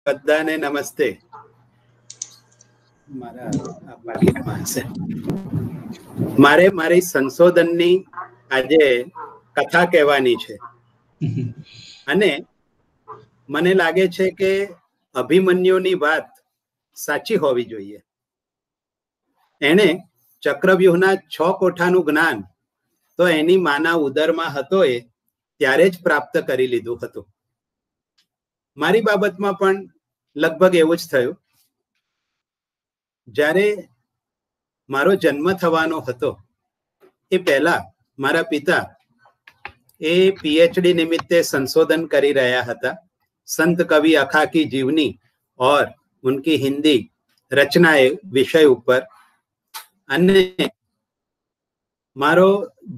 બધાને નમસ્તે. મારે મારી સંશોધનની આજે કથા કહેવાની છે અને મને લાગે છે કે અભિમન્યુની વાત સાચી હોવી જોઈએ. એણે ચક્રવ્યૂહના 6 કોઠાનું જ્ઞાન તો એની માના ઉદરમાં હતો એ ત્યારે જ પ્રાપ્ત કરી લીધું હતું. મારી બાબતમાં પણ લગભગ એવું જ થયું. જ્યારે મારો જન્મ થવાનો હતો એ પહેલા મારા પિતા એ પીએચડી નિમિત્તે સંશોધન કરી રહ્યા હતા સંત કવિ અખા કી જીવની और उनकी हिंदी रचनाए विषय ઉપર. અને મારો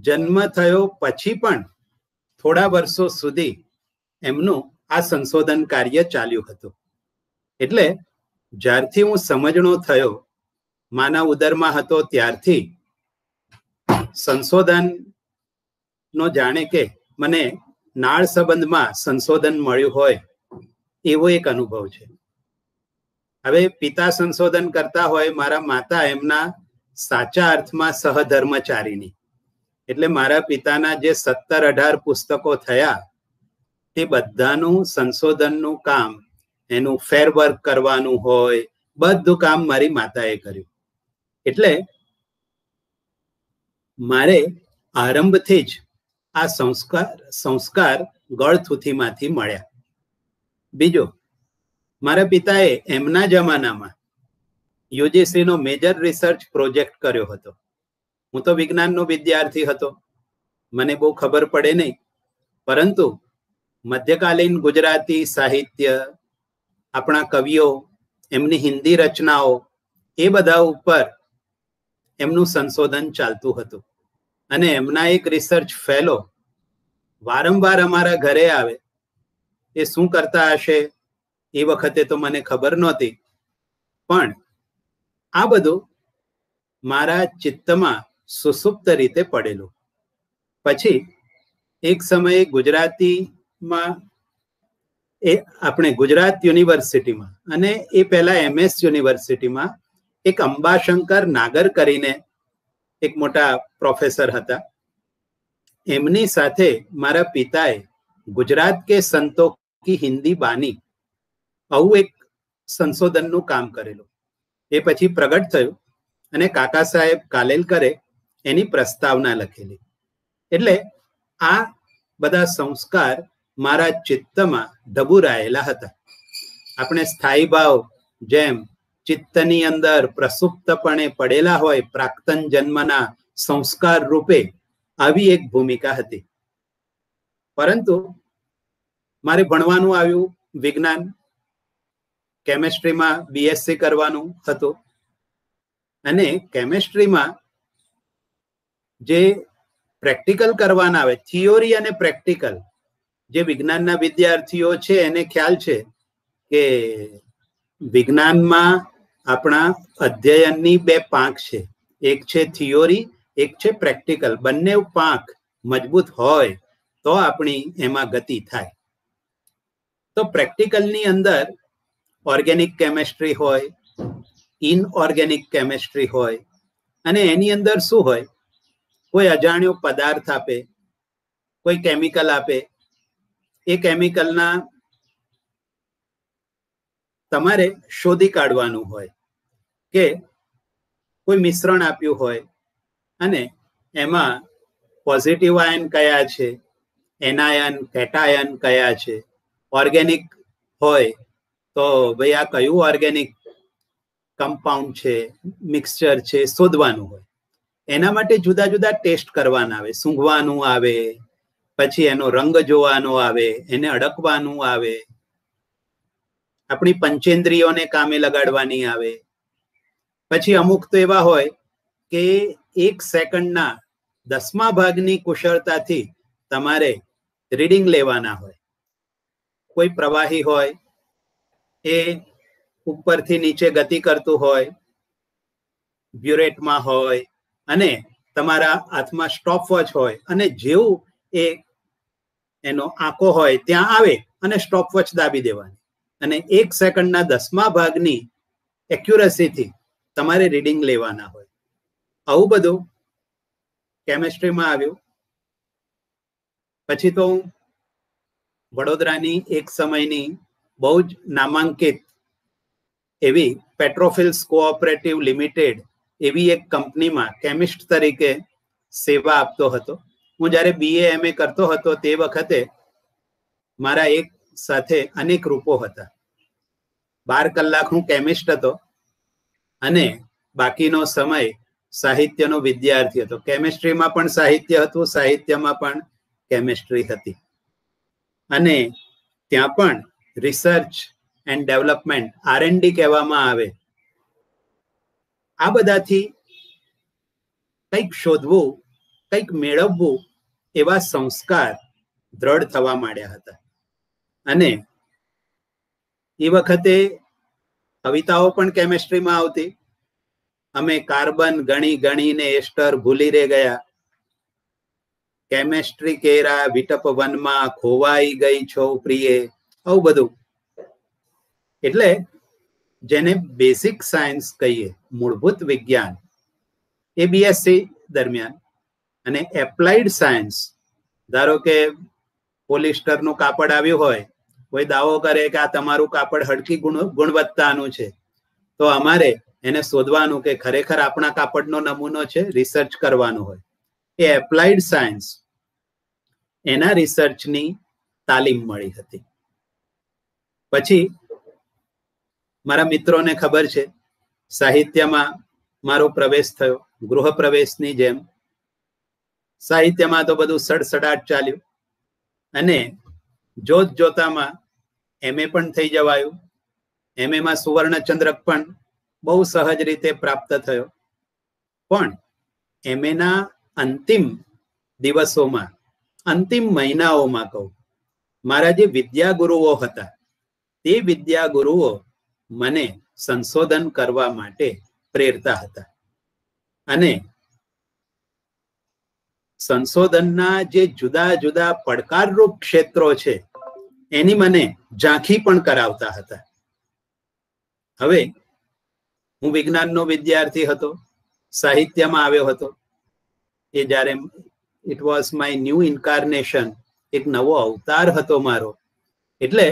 જન્મ થયો પછી પણ થોડા વર્ષો સુધી એમનું આ સંશોધન કાર્ય ચાલ્યું હતું. એટલે જ્યારથી હું સમજણો થયો, માના ઉદરમાં હતો ત્યારથી સંશોધન નો જાણે કે મને નાળ સંબંધમાં સંશોધન મળ્યું હોય એવો એક અનુભવ છે. હવે પિતા સંશોધન કરતા હોય, મારા માતા એમના સાચા અર્થમાં સહધર્મચારીની. એટલે મારા પિતાના જે 17-18 પુસ્તકો થયા તે બધાનું સંશોધનનું કામ, એનું ફેર વર્ક કરવાનું હોય, બધું કામ મારી માતાએ કર્યું. એટલે મારે આરંભથી જ આ સંસ્કાર ગળથુથીમાંથી મળ્યા. બીજો, મારા પિતાએ એમના જમાનામાં યુજીસી નો મેજર રિસર્ચ પ્રોજેક્ટ કર્યો હતો. હું તો વિજ્ઞાનનો વિદ્યાર્થી હતો, મને બહુ ખબર પડે નહીં, પરંતુ મધ્યકાલીન ગુજરાતી સાહિત્ય, આપણા કવિઓ, એમની હિન્દી રચનાઓ, એ બધા ઉપર એમનું સંશોધન ચાલતું હતું. અને એમના એક રિસર્ચ ફેલો વારંવાર અમારા ઘરે આવે. એ શું કરતા હશે એ વખતે તો મને ખબર નહોતી, પણ આ બધું મારા ચિત્તમાં સુસુપ્ત રીતે પડેલું. પછી એક સમયે ગુજરાતીમાં આપણે ગુજરાત યુનિવર્સિટીમાં અને એ પહેલા MS યુનિવર્સિટીમાં એક અંબાશંકર નાગર કરીને એક મોટા પ્રોફેસર હતા. એમની સાથે મારા પિતાએ ગુજરાત કે સંતો કી હિન્દી બાની આવું એક સંશોધનનું કામ કરેલું. એ પછી પ્રગટ થયું અને કાકા સાહેબ કાલેલકરે એની પ્રસ્તાવના લખેલી. એટલે આ બધા સંસ્કાર મારા ચિત્તમાં ઢબુરાયેલા હતા. આપણે સ્થાયી ભાવ જેમ ચિત્તની અંદર પ્રસુપ્તપણે પડેલા હોય પ્રાક્તન જન્મના સંસ્કાર રૂપે, આવી એક ભૂમિકા હતી. પરંતુ મારે ભણવાનું આવ્યું વિજ્ઞાન, કેમેસ્ટ્રીમાં BSc કરવાનું હતું. અને કેમેસ્ટ્રીમાં જે પ્રેક્ટિકલ કરવાના આવે, થિયોરી અને પ્રેક્ટિકલ, જે વિજ્ઞાનના વિદ્યાર્થીઓ છે એને ખ્યાલ છે કે વિજ્ઞાનમાં આપણા અધ્યયનની 2 પાંખ છે. એક છે થિયોરી, એક છે પ્રેક્ટિકલ. બંને પાંખ મજબૂત હોય તો આપણી એમાં ગતિ થાય. તો પ્રેક્ટિકલની અંદર ઓર્ગેનિક કેમેસ્ટ્રી હોય, ઇનઓર્ગેનિક કેમેસ્ટ્રી હોય, અને એની અંદર શું હોય, કોઈ અજાણ્યો પદાર્થ આપે, કોઈ કેમિકલ આપે, એ કેમિકલના તમારે શોધી કાઢવાનું હોય કે કોઈ મિશ્રણ આપ્યું હોય અને એમાં પોઝિટિવ આયન કયા છે, એનાયન, કેટાયન કયા છે. ઓર્ગેનિક હોય તો ભાઈ આ કયું ઓર્ગેનિક કમ્પાઉન્ડ છે, મિક્સચર છે, શોધવાનું હોય. એના માટે જુદા જુદા ટેસ્ટ કરવાના આવે, સૂંઘવાનું આવે, પછી એનો રંગ જોવાનો આવે, એને અડકવાનું આવે, આપણી પંચેન્દ્રિયોને કામે લગાડવાની આવે. પછી અમુક તો એવા હોય કે 1 સેકન્ડના 10મા ભાગની કુશળતાથી તમારે રીડિંગ લેવાના હોય. કોઈ પ્રવાહી હોય, એ ઉપરથી નીચે ગતિ કરતું હોય, બ્યુરેટમાં હોય, અને તમારા હાથમાં સ્ટોપવોચ હોય, અને જેવું એનો આંકો હોય ત્યાં આવે અને સ્ટોપવોચ દાબી દેવાની અને 1 સેકન્ડના 10મા ભાગની એક્યુરસીથી તમારે રીડિંગ લેવાના હોય. આવું બધું કેમેસ્ટ્રીમાં આવ્યું. પછી તો વડોદરાની એક સમયની બહુ જ નામાંકિત એવી પેટ્રોફિલ્સ કોઓપરેટિવ લિમિટેડ એવી એક કંપનીમાં કેમિસ્ટ તરીકે સેવા આપતો હતો. હું જ્યારે BA MA કરતો હતો તે વખતે મારા એક સાથે અનેક રૂપો હતા. 12 કલાક હું કેમિસ્ટ હતો અને બાકીનો સમય સાહિત્યનો વિદ્યાર્થી હતો. કેમિસ્ટ્રીમાં પણ સાહિત્ય હતું, સાહિત્યમાં પણ કેમિસ્ટ્રી હતી. અને ત્યાં પણ રિસર્ચ એન્ડ ડેવલપમેન્ટ, R&D કહેવામાં આવે. આ બધાથી કંઈક શોધવું, કંઈક મેળવવું એવા સંસ્કાર દ્રઢ થવા માંડ્યા હતા. અને એ વખતે કવિતાઓ પણ કેમિસ્ટ્રીમાં આવતી. અમે કાર્બન ગણી ગણીને એસ્ટર ભૂલી રે ગયા, કેમિસ્ટ્રી કેરા વિટપ વનમાં ખોવાઈ ગઈ છો પ્રિયે, આવું બધું. એટલે જેને બેસિક સાયન્સ કહીએ, મૂળભૂત વિજ્ઞાન, એ BSc દરમિયાન. અને એપ્લાઇડ સાયન્સ, ધારો કે પોલિસ્ટરનું કાપડ આવ્યું હોય, કોઈ દાવો કરે કે આ તમારું કાપડ હલકી ગુણવત્તાનું છે, તો અમારે એને શોધવાનું કે ખરેખર આપણા કાપડનો નમૂનો છે, રિસર્ચ કરવાનું હોય. એ એપ્લાઇડ સાયન્સ, એના રિસર્ચની તાલીમ મળી હતી. પછી મારા મિત્રોને ખબર છે, સાહિત્યમાં મારો પ્રવેશ થયો, ગૃહ પ્રવેશની જેમ. સાહિત્યમાં તો બધું સડસડાટ ચાલ્યું અને જોત જોતામાં MA પણ થઈ જવાયું. MA માં સુવર્ણચંદ્રક પણ બહુ સહજ રીતે પ્રાપ્ત થયો. પણ MA ના અંતિમ દિવસોમાં, અંતિમ મહિનાઓમાં કહું, મારા જે વિદ્યાગુરુઓ હતા, તે વિદ્યાગુરુઓ મને સંશોધન કરવા માટે પ્રેરતા હતા. અને સંશોધનના જે જુદા જુદા પડકારરૂપ ક્ષેત્રો છે, એની મને ઝાંખી પણ કરાવતા હતા. હવે હું વિજ્ઞાનનો વિદ્યાર્થી હતો, સાહિત્યમાં આવ્યો હતો. એ જ્યારે ઇટ વોઝ માય ન્યૂ ઇન્કાર્નેશન, એક નવો અવતાર હતો મારો. એટલે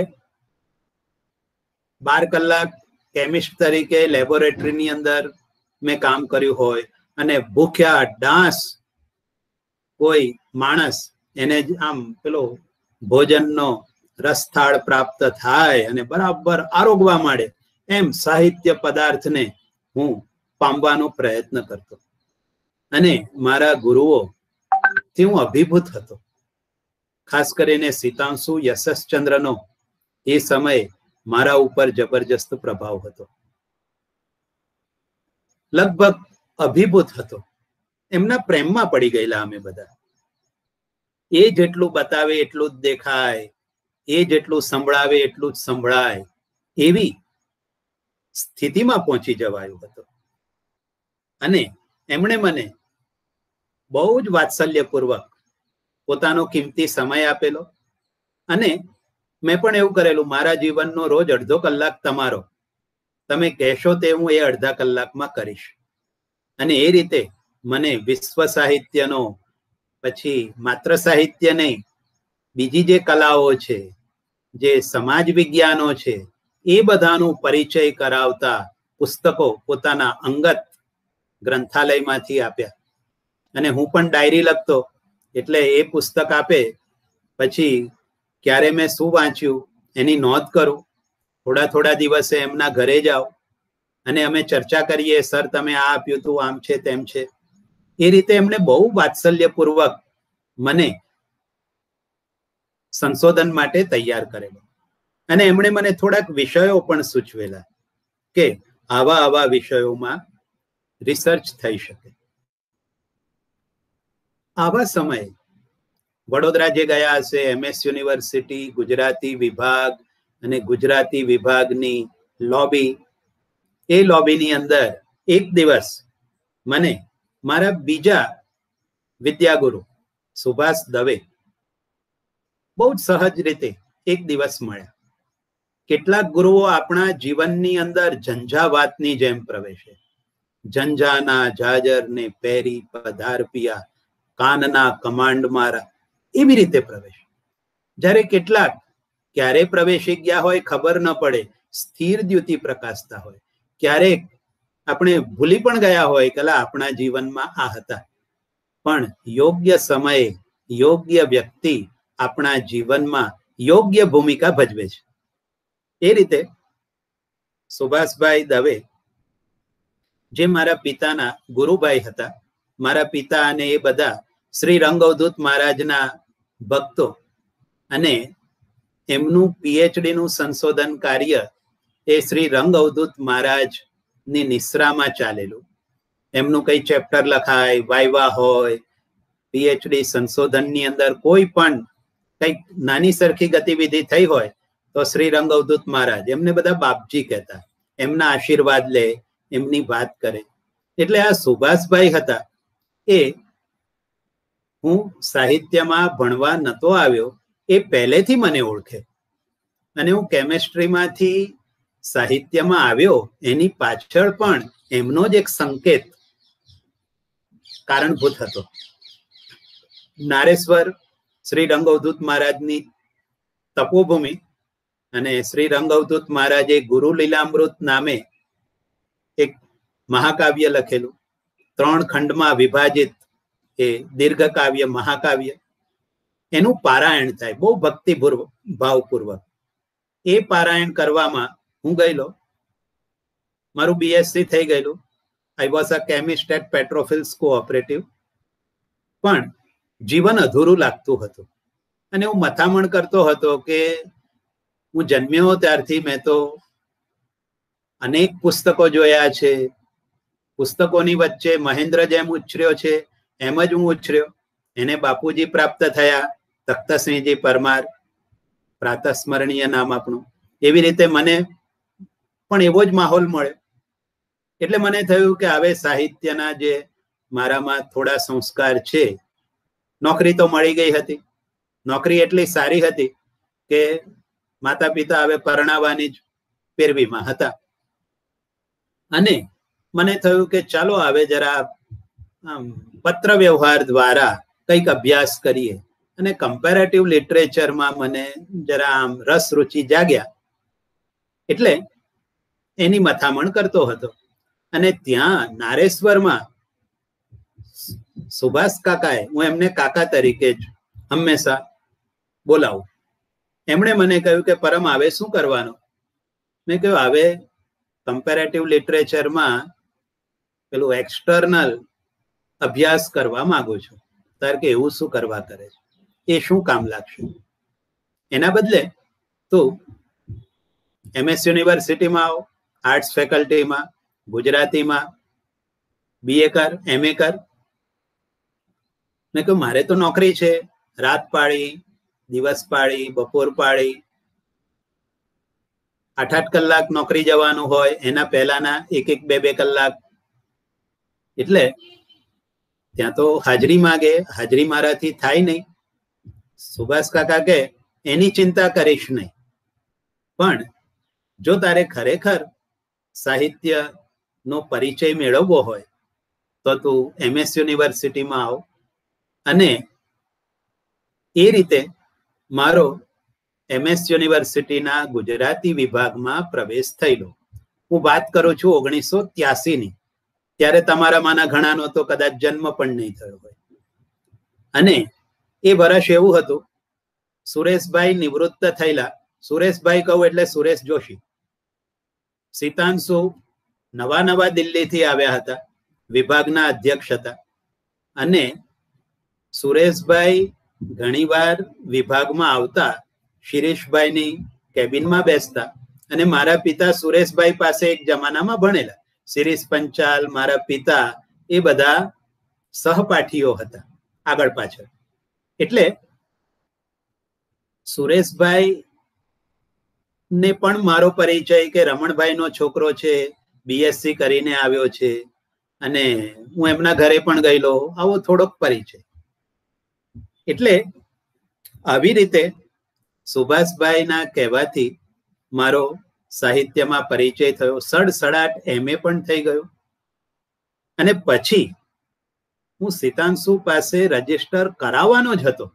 12 કલાક કેમિસ્ટ તરીકે લેબોરેટરીની અંદર મેં કામ કર્યું હોય અને ભૂખ્યા ડાંસ કોઈ માણસ એને આમ પેલો ભોજનનો રસથાળ પ્રાપ્ત થાય અને બરાબર આરોગવા માંડે, એમ સાહિત્ય પદાર્થને હું પામવાનો પ્રયત્ન કરતો. અને મારા ગુરુઓ થી હું અભિભૂત હતો. ખાસ કરીને સીતાંશુ યશસ્ચંદ્રનો એ સમય મારા ઉપર જબરજસ્ત પ્રભાવ હતો. લગભગ અભિભૂત હતો. એમના પ્રેમમાં પડી ગયેલા અમે બધા. એ જેટલું બતાવે એટલું જ દેખાય, એ જેટલું સંભળાવે એટલું જ સંભળાય, એવી સ્થિતિમાં પહોંચી જવાયું હતું. અને એમણે મને બહુ જ વાત્સલ્યપૂર્વક પોતાનો કિંમતી સમય આપેલો. અને મેં પણ એવું કરેલું, મારા જીવનનો રોજ અડધો કલાક તમારો, તમે કહેશો તે હું એ અડધા કલાકમાં કરીશ. અને એ રીતે મને વિશ્વ સાહિત્યનો, પછી માત્ર સાહિત્ય નહીં, બીજી જે કલાઓ છે, જે સમાજ વિજ્ઞાનો છે, એ બધાનો પરિચય કરાવતા પુસ્તકો પોતાના અંગત ગ્રંથાલયમાંથી આપ્યા. અને હું પણ ડાયરી લખતો, એટલે એ પુસ્તક આપે પછી ક્યારે મેં શું વાંચ્યું એની નોંધ કરું. થોડા દિવસે એમના ઘરે જાઓ અને અમે ચર્ચા કરીએ, સર તમે આ આપ્યું તું, આમ છે તેમ છે. એ રીતે એમણે બહુ વાત્સલ્યપૂર્વક મને સંશોધન માટે તૈયાર કરેલો. અને એમણે મને થોડાક વિષયો પણ સૂચવેલા કે આવા વિષયોમાં રિસર્ચ થઈ શકે. આવા સમયે વડોદરા જે ગયા હશે, MS યુનિવર્સિટી ગુજરાતી વિભાગ અને ગુજરાતી વિભાગની લોબી, એ લોબીની અંદર એક દિવસ મને મારા બીજા વિદ્યાગુરુ સુભાષ દવે બહુ જ સહજ રીતે એક દિવસ મળ્યા કેટલાક ગુરુઓ આપણા જીવનની અંદર ઝંઝાવાતની જેમ પ્રવેશે. ઝંઝાના જાજર ને પેરી પધાર પિયા, કાનના કમાન્ડ મારા, એવી રીતે પ્રવેશ. જ્યારે કેટલાક ક્યારે પ્રવેશી ગયા હોય ખબર ન પડે, સ્થિર દ્યુતિ પ્રકાશતા હોય. ક્યારેક આપણે ભૂલી પણ ગયા હોય કે આપણા જીવનમાં આ હતા. પણ યોગ્ય સમયે યોગ્ય વ્યક્તિ આપણા જીવનમાં યોગ્ય ભૂમિકા ભજવે છે. એ રીતે સુભાષભાઈ દવે જે મારા પિતાના ગુરુભાઈ હતા, મારા પિતા અને એ બધા શ્રી રંગઅવધૂત મહારાજના ભક્તો, અને એમનું પીએચડી નું સંશોધન કાર્ય એ શ્રી રંગઅવધૂત મહારાજની નિશ્રામાં ચાલેલું. એમનું કઈ ચેપ્ટર લખાય, વાયવા હોય, પીએચડી સંશોધનની અંદર કોઈ પણ કઈક નાની સરખી ગતિવિધિ થઈ હોય તો શ્રી રંગઅવધૂત મહારાજ, એમને બધા બાપજી કહેતા, એમના આશીર્વાદ લે, એમની વાત કરે. એટલે આ સુભાષભાઈ હતા એ હું સાહિત્યમાં ભણવા નતો આવ્યો એ પહેલેથી મને ઓળખે, અને હું કેમેસ્ટ્રીમાંથી સાહિત્યમાં આવ્યો એની પાછળ પણ એમનો જ એક સંકેત કારણભૂત હતો. નારેશ્વર શ્રી રંગઅવધૂત મહારાજની તપોભૂમિ, અને શ્રી રંગઅવધૂત મહારાજે ગુરુ લીલામૃત નામે એક મહાકાવ્ય લખેલું, 3 ખંડમાં વિભાજિત એ દીર્ઘ કાવ્ય મહાકાવ્ય. એનું પારાયણ થાય બહુ ભક્તિ ભાવપૂર્વક. એ પારાયણ કરવામાં હું ગયેલો. મારું બીએસસી થઈ ગયેલું. I was a chemist at Petrofils cooperative. પણ જીવન અધૂરું લાગતું હતું, અને હું મથામણ કરતો હતો કે હું જન્મ્યો ત્યારથી મેં તો અનેક પુસ્તકો જોયા છે. પુસ્તકોની વચ્ચે મહેન્દ્ર જેમ ઉછર્યો છે એમ જ હું ઉછર્યો. એને બાપુજી પ્રાપ્ત થયા, તખ્તસિંહજી પરમાર, પ્રાતસ્મરણીય નામ આપણું. એવી રીતે મને પણ એવો જ માહોલ મળ્યો. એટલે મને થયું કે હવે સાહિત્યના જે મારામાં થોડા સંસ્કાર છે. નોકરી તો મળી ગઈ હતી. નોકરી એટલી સારી હતી કે માતા પિતા હવે પરણાવવાની જ પેરવીમાં હતા, અને મને થયું કે ચાલો હવે જરા પત્ર વ્યવહાર દ્વારા કંઈક અભ્યાસ કરીએ. અને કમ્પેરેટિવ લિટરેચરમાં મને જરા આમ રસ રુચિ જાગ્યા, એટલે એની મથામણ કરતો હતો. અને ત્યાં નારેશ્વરમાં સુભાષ કાકાએ, હું એમને કાકા તરીકે જ હંમેશા બોલાવું, એમણે મને કહ્યું કે પરમ હવે શું કરવાનું? મેં કહ્યું હવે કમ્પેરેટિવ લિટરેચરમાં પેલું એક્સટર્નલ અભ્યાસ કરવા માંગુ છું. તાર કે એવું શું કરવા કરે છે, એ શું કામ લાગશે? એના બદલે તું MS યુનિવર્સિટીમાં આવો, આર્ટ્સ ફેકલ્ટીમાં ગુજરાતીમાં BA કર, MA કર. મેં કહ્યું મારે તો નોકરી છે, રાત પાળી, દિવસ પાળી, બપોર પાળી, 8-8 કલાક નોકરી જવાનું હોય, એના પહેલાના 1-1, 2-2 કલાક. એટલે ત્યાં તો હાજરી માંગે, હાજરી મારાથી થાય નહીં. સુભાષ કાકા કે એની ચિંતા કરીશ નહીં, પણ જો તારે ખરેખર સાહિત્યનો પરિચય મેળવવો હોય તો તું MS યુનિવર્સિટીમાં આવ. અને એ રીતે મારો MS યુનિવર્સિટીના ગુજરાતી વિભાગમાં પ્રવેશ થયેલો. હું વાત કરું છું 1983ની. ત્યારે તમારામાંના ઘણાનો તો કદાચ જન્મ પણ નહીં થયો હોય. અને એ વર્ષ એવું હતું, સુરેશભાઈ નિવૃત્ત થયેલા. સુરેશભાઈ કહું એટલે સુરેશ જોશી. સીતાંશુ નવા દિલ્હીથી આવ્યા હતા, વિભાગના અધ્યક્ષ હતા. અને સુરેશભાઈ ઘણીવાર વિભાગમાં આવતા, શિરીષભાઈની કેબિનમાં બેસતા. અને મારા પિતા સુરેશભાઈ પાસે એક જમાનામાં ભણેલા. શિરીષ પંચાલ, મારા પિતા, એ બધા સહપાઠીઓ હતા આગળ પાછળ. એટલે સુરેશભાઈ ને પણ મારો પરિચય કે રમણભાઈનો છોકરો છે, BSc કરીને આવ્યો છે, અને હું એમના ઘરે પણ ગયેલો, આવો થોડોક પરિચય. એટલે આવી રીતે સુભાષભાઈના કહેવાથી મારો સાહિત્યમાં પરિચય થયો, સડસડાટ MA પણ થઈ ગયો. અને પછી હું સિતાંશુ પાસે રજીસ્ટર કરાવવાનો જ હતો.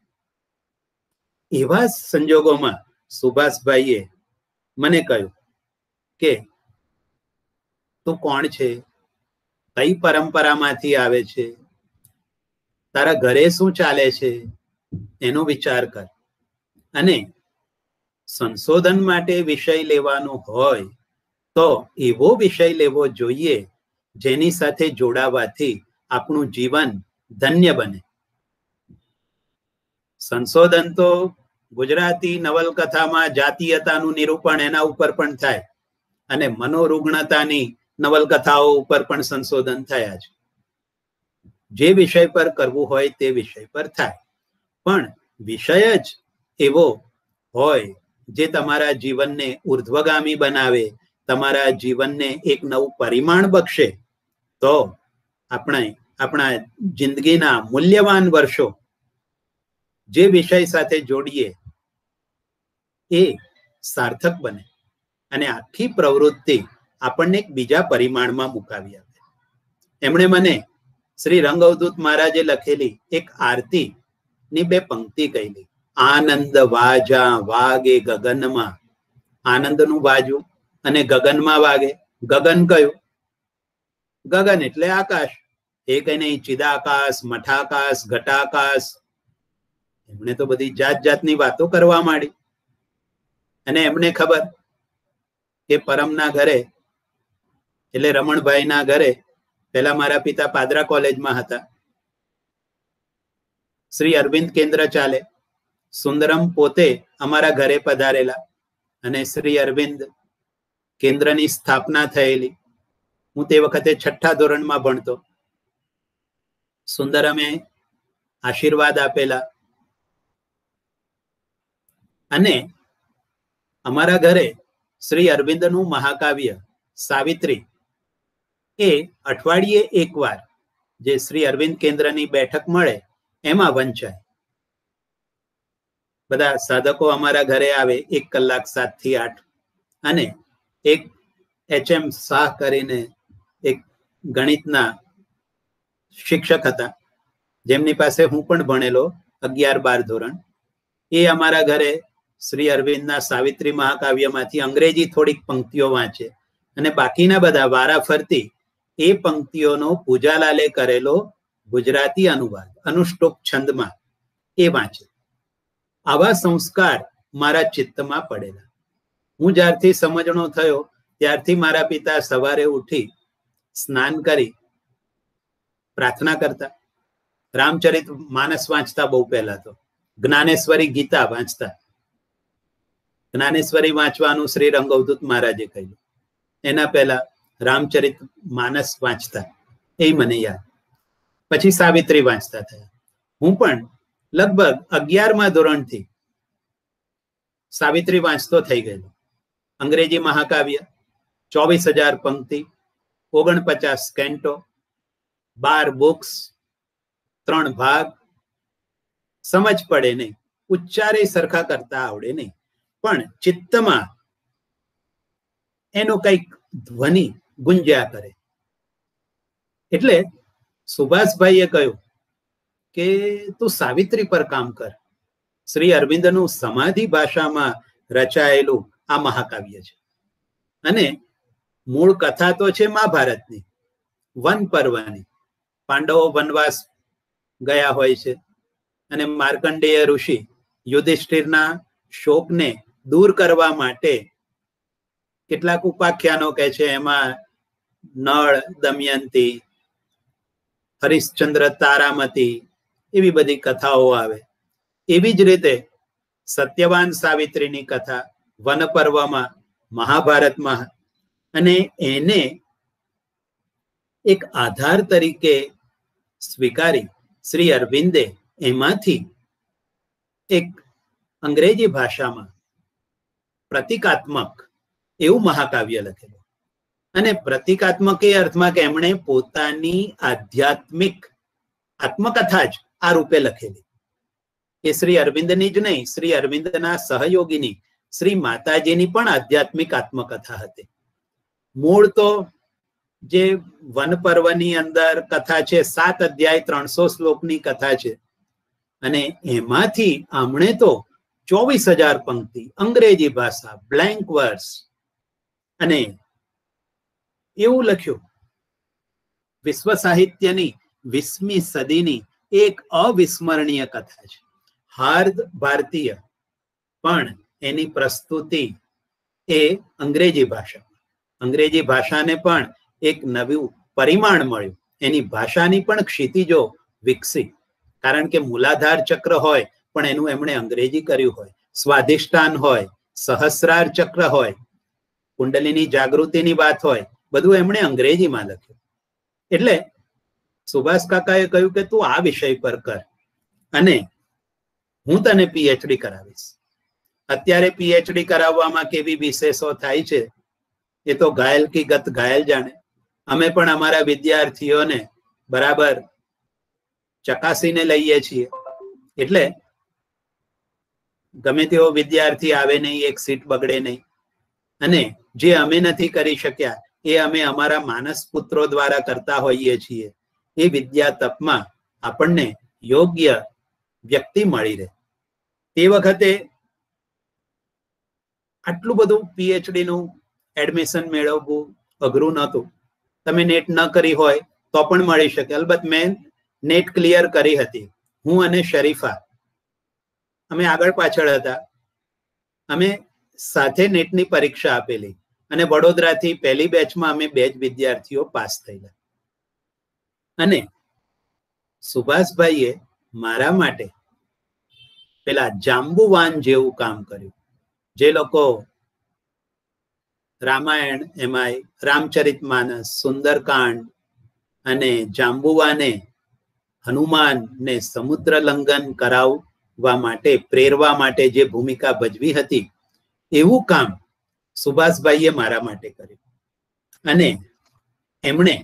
એવા સંજોગોમાં સુભાષભાઈએ મને કહ્યું કે તું કોણ છે, કઈ પરંપરામાંથી આવે છે, તારા ઘરે શું ચાલે છે, એનો વિચાર કર. અને સંશોધન માટે વિષય લેવાનો હોય તો એવો વિષય લેવો જોઈએ જેની સાથે જોડાવાથી આપણું જીવન ધન્ય બને. સંશોધન તો ગુજરાતી નવલકથામાં જાતીયતાનું નિરૂપણ એના ઉપર પણ થાય, અને મનોરુગ્ણતાની નવલકથાઓ ઉપર પણ સંશોધન થયા છે. જે વિષય પર કરવું હોય તે વિષય પર થાય, પણ વિષય જ એવો હોય જે તમારા જીવનને ઉર્ધ્વગામી બનાવે, તમારા જીવનને એક નવું પરિમાણ બક્ષે, તો આપણા જિંદગીના મૂલ્યવાન વર્ષો જે વિષય સાથે જોડીએ એ સાર્થક બને અને આખી પ્રવૃત્તિ આપણને એક બીજા પરિમાણમાં મુકાવી આપે. એમણે મને શ્રી રંગ અવધૂત મહારાજે લખેલી એક આરતી ની 2 પંક્તિ કહેલી. આનંદ વાજા વાગે ગગનમાં, આનંદનું વાજવું અને ગગનમાં વાગે. ગગન કયું? ગગન એટલે આકાશ. એ કઈ નહીં ચિદાકાશ, મઠાકાશ, ઘટાકાશ. એમણે તો બધી જાત જાતની વાતો કરવા માંડી. અને એમને ખબર કે પરમના ઘરે એટલે રમણભાઈના ઘરે, પેલા મારા પિતા પાદરા કોલેજમાં હતા, શ્રી અરવિંદ કેન્દ્ર ચાલે. સુંદરમ પોતે અમારા ઘરે પધારેલા અને શ્રી અરવિંદ કેન્દ્રની સ્થાપના થયેલી. હું તે વખતે 6ઠા ધોરણમાં ભણતો. સુંદરમે આશીર્વાદ આપેલા અને અમારા ઘરે શ્રી અરવિંદનું મહાકાવ્ય સાવિત્રી એ અઠવાડિયે એકવાર જે શ્રી અરવિંદ કેન્દ્રની બેઠક મળે એમાં વંચાય. બધા સાધકો અમારા ઘરે આવે 1 કલાક 7 થી 8. અને એક HM શાહ કરીને એક ગણિતના શિક્ષક હતા, જેમની પાસે હું પણ ભણેલો 11-12 ધોરણ. એ અમારા ઘરે શ્રી અરવિંદના સાવિત્રી મહાકાવ્યમાંથી અંગ્રેજી થોડીક પંક્તિઓ વાંચે અને બાકીના બધા વારાફરતી એ પંક્તિઓનો પૂજાલાલે કરેલો ગુજરાતી અનુવાદ અનુષ્ટુપ છંદમાં એ વાંચે. આવા સંસ્કાર મારા ચિત્તમાં પડેલા. હું જ્યારથી સમજણો થયો ત્યારથી મારા પિતા સવારે ઉઠી સ્નાન કરી પ્રાર્થના કરતા, રામચરિત માનસ વાંચતા, બહુ પહેલા તો જ્ઞાનેશ્વરી ગીતા વાંચતા. જ્ઞાનેશ્વરી વાંચવાનું શ્રી રંગ અવધૂત મહારાજે કહ્યું. એના પહેલા રામચરિત માનસ વાંચતા, એ મને યાદ. પછી સાવિત્રી વાંચતા થયા. હું પણ લગભગ 11મા ધોરણથી સાવિત્રી વાંચતો થઈ ગયેલો. અંગ્રેજી મહાકાવ્ય 24,000 પંક્તિ, 49 કેન્ટો, 12 બુક્સ, 3 ભાગ. સમજ પડે નહીં, ઉચ્ચારે સરખા કરતા આવડે નહીં, પણ ચિત્તમાં એનો કઈક ધ્વનિ ગુંજ્યા કરે. એટલે સુભાષભાઈએ કહ્યું કે તું સાવિત્રી પર કામ કર. શ્રી અરવિંદનું સમાધિ ભાષામાં રચાયેલું આ મહાકાવ્ય છે અને મૂળ કથા તો છે મહાભારતની, વન પર્વની. પાંડવો વનવાસ ગયા હોય છે અને માર્કંડેય ઋષિ યુધિષ્ઠિરના શોકને દૂર કરવા માટે કેટલાક ઉપાખ્યાનો કહે છે, એમાં નળ, દમયંતી, હરિશ્ચંદ્ર, તારામતી, એવી બધી કથાઓ આવે. એવી જ રીતે સત્યવાન સાવિત્રીની કથા વન પર્વમાં, મહાભારતમાં, અને એને એક આધાર તરીકે સ્વીકારી શ્રી અરવિંદે એમાંથી એક અંગ્રેજી ભાષામાં પ્રતિકાત્મક એવું મહાકાવ્ય લખેલું. અને પ્રતિકાત્મક એ અર્થમાં કે એમણે પોતાની આધ્યાત્મિક આત્મકથા જ આ રૂપે લખેલી. એ શ્રી અરવિંદની જ નહીં, શ્રી અરવિંદના સહયોગીની શ્રી માતાજીની પણ આધ્યાત્મિક આત્મકથા હતી. મૂળ તો જે વન પર્વની અંદર કથા છે 7 અધ્યાય 300 શ્લોકની કથા છે, અને એમાંથી આમણે તો 24,000 પંક્તિ અંગ્રેજી ભાષા બ્લેન્ક વર્સ, અને એવું લખ્યું વિશ્વ સાહિત્યની 20મી સદીની એક અવિસ્મરણીય કથા છે. હાર્દ ભારતીય, પણ એની પ્રસ્તુતિ એ અંગ્રેજી ભાષાને પણ એક નવું પરિમાણ મળ્યું. એની ભાષાની પણ ક્ષિતિજો વિકસી, કારણ કે મૂલાધાર ચક્ર હોય પણ એનું એમણે અંગ્રેજી કર્યું હોય, સ્વાધિષ્ઠાન હોય, સહસ્રાર ચક્ર હોય, કુંડલીની જાગૃતિની વાત હોય, બધું એમણે અંગ્રેજીમાં લખ્યું. એટલે સુભાષ કાકાએ કહ્યું કે તું આ વિષય પર કર અને હું તને પીએચડી કરાવીશ. અત્યારે પીએચડી કરાવવામાં કેવી વિશેષો થાય છે એ તો ઘાયલ કી ગત ઘાયલ જાણે. અમે પણ અમારા વિદ્યાર્થીઓને બરાબર ચકાસીને લઈએ છીએ. એટલે ગમે તેવો વિદ્યાર્થી આવે નહીં, એક સીટ બગડે નહીં. અને જે અમે નથી કરી શક્યા એ અમે અમારા માનસ પુત્રો દ્વારા કરતા હોઈએ છીએ. એ વિદ્યા તપમાં આપણને યોગ્ય વ્યક્તિ મળી રહે. તે વખતે આટલું બધું પીએચડી નું એડમિશન મેળવવું અઘરું નહોતું. તમે નેટ ન કરી હોય તો પણ મળી શકે. અલબત્ત મેં નેટ ક્લિયર કરી હતી. હું અને શરીફા અમે આગળ પાછળ હતા. અમે સાથે નેટની પરીક્ષા આપેલી અને વડોદરાથી પહેલી બેચમાં અમે 2 જ વિદ્યાર્થીઓ પાસ થયેલા. અને સુભાષભાઈએ મારા માટે પેલા જાંબુવાન જેવું કામ કર્યું. જે લોકો રામાયણ, એમાંય રામચરિતમાનસ, સુંદરકાંડ અને જાંબુવાને હનુમાનને સમુદ્ર લંઘન કરાવવા માટે, પ્રેરવા માટે જે ભૂમિકા ભજવી હતી, એવું કામ સુભાષભાઈએ મારા માટે કર્યું. અને એમણે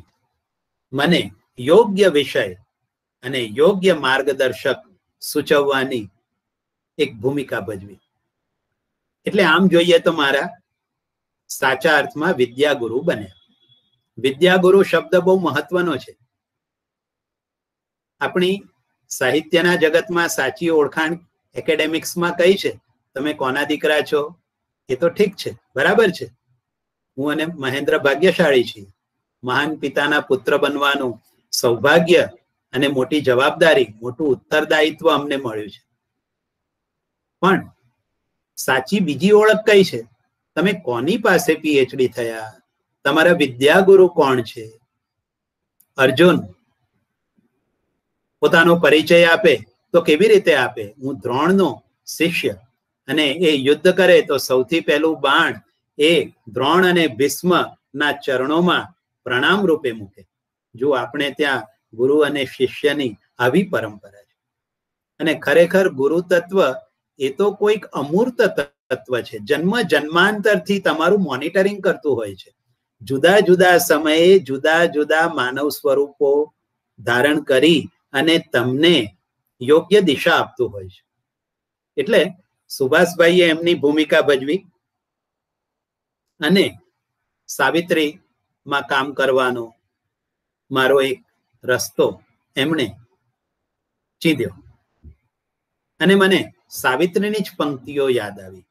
મને યોગ્ય વિષય અને યોગ્ય માર્ગદર્શક સૂચવવાની એક ભૂમિકા ભજવી. એટલે આમ જોઈએ તો મારા સાચા અર્થમાં વિદ્યાગુરુ બન્યા. વિદ્યાગુરુ શબ્દ બહુ મહત્વનો છે. આપણી સાહિત્યના જગતમાં સાચી ઓળખાણ એકેડેમિક્સમાં કઈ છે? તમે કોના દીકરા છો? એ તો ઠીક છે, બરાબર છે. હું અને મહેન્દ્ર ભાગ્યશાળી છીએ. મહાન પિતાના પુત્ર બનવાનું સૌભાગ્ય અને મોટી જવાબદારી, મોટું ઉત્તરદાયિત્વ અમને મળ્યું છે. પણ સાચી બીજી ઓળખ કઈ છે? તમે કોની પાસે પીએચડી થયા? તમારા વિદ્યાગુરુ કોણ છે? અર્જુન પોતાનો પરિચય આપે તો કેવી રીતે આપે? હું દ્રોણનો શિષ્ય. અને એ યુદ્ધ કરે તો સૌથી પહેલું બાણ એ દ્રોણ અને ભીષ્મ ના ચરણોમાં પ્રણામ રૂપે મૂકે. જો આપણે ત્યાં ગુરુ અને શિષ્યની આવી પરંપરા છે. અને ખરેખર ગુરુ તત્વ એ તો કોઈક અમૂર્ત તત્વ છે. જન્મ જન્માંતરથી તમારું મોનિટરિંગ કરતું હોય છે. જુદા જુદા સમયે જુદા જુદા માનવ સ્વરૂપો ધારણ કરી અને તમને યોગ્ય દિશા આપતું હોય છે. એટલે સુભાષભાઈએ એમની ભૂમિકા ભજવી અને સાવિત્રીમાં કામ કરવાનો મારો એક રસ્તો એમણે ચીંધ્યો. અને મને સાવિત્રીની જ પંક્તિઓ યાદ આવી.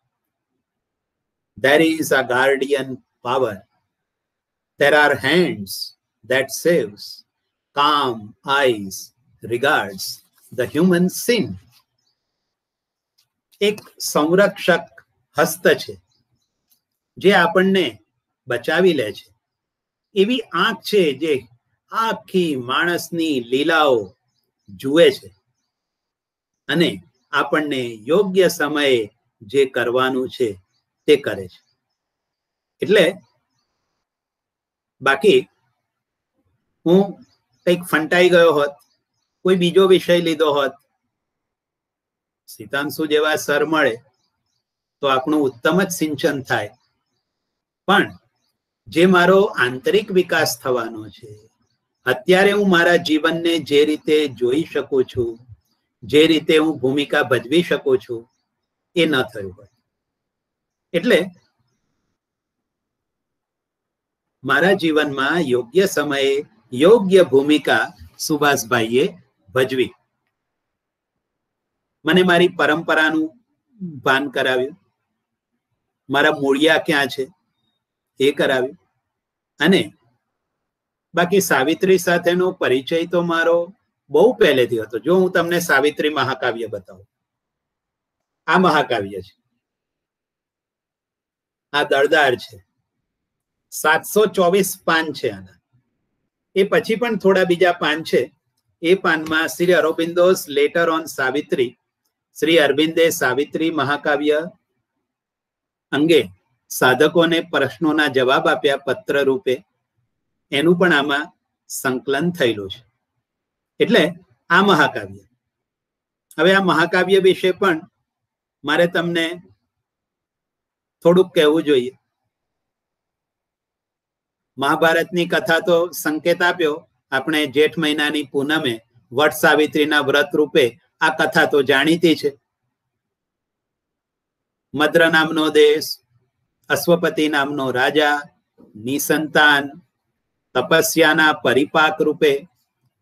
There is a guardian power. There are hands that saves. Calm eyes regards the human sin. એક સંરક્ષક હસ્ત છે જે આપણને બચાવી લે છે. એવી આંખ છે જે આખી માણસની લીલાઓ જુએ છે અને આપણને યોગ્ય સમયે જે કરવાનું છે તે કરે છે. એટલે બાકી હું કંઈક ફંટાઈ ગયો હોત, કોઈ બીજો વિષય લીધો હોત, સિતાંશુ જેવા સર મળે તો આપણું ઉત્તમ જ સિંચન થાય. પણ જે મારો આંતરિક વિકાસ થવાનો છે, અત્યારે હું મારા જીવનને જે રીતે જોઈ શકું છું, જે રીતે હું ભૂમિકા ભજવી શકું છું, એ ન થયું હોય. એટલે મારા જીવનમાં યોગ્ય સમયે યોગ્ય ભૂમિકા સુભાષભાઈએ ભજવી. મને મારી પરંપરાનું ભાન કરાવ્યું, મારા મૂળિયા ક્યાં છે એ કરાવ્યું. અને બાકી સાવિત્રી સાથેનો પરિચય તો મારો બહુ પહેલેથી હતો. જો હું તમને સાવિત્રી મહાકાવ્ય બતાવું, આ મહાકાવ્ય છે, આ દળદાર છે, 724 પાન છે આના. એ પછી પણ થોડા બીજા પાન છે. એ પાનમાં શ્રી અરબિંદોસ લેટર ઓન સાવિત્રી, શ્રી અરવિંદે સાવિત્રી મહાકાવ્ય અંગે સાધકોને પ્રશ્નોના જવાબ આપ્યા પત્ર રૂપે, એનું પણ આમાં સંકલન થયેલું છે. એટલે આ મહાકાવ્ય. હવે આ મહાકાવ્ય વિશે પણ મારે તમને થોડુંક કહેવું જોઈએ. મહાભારતની કથા તો સંકેત આપ્યો. આપણે જેઠ મહિનાની પૂનમે વટ સાવિત્રીના વ્રત રૂપે આ કથા તો જાણીતી છે. મદ્ર નામનો દેશ, અશ્વપતિ નામનો રાજા, નિસંતાન, તપસ્યાના પરિપાક રૂપે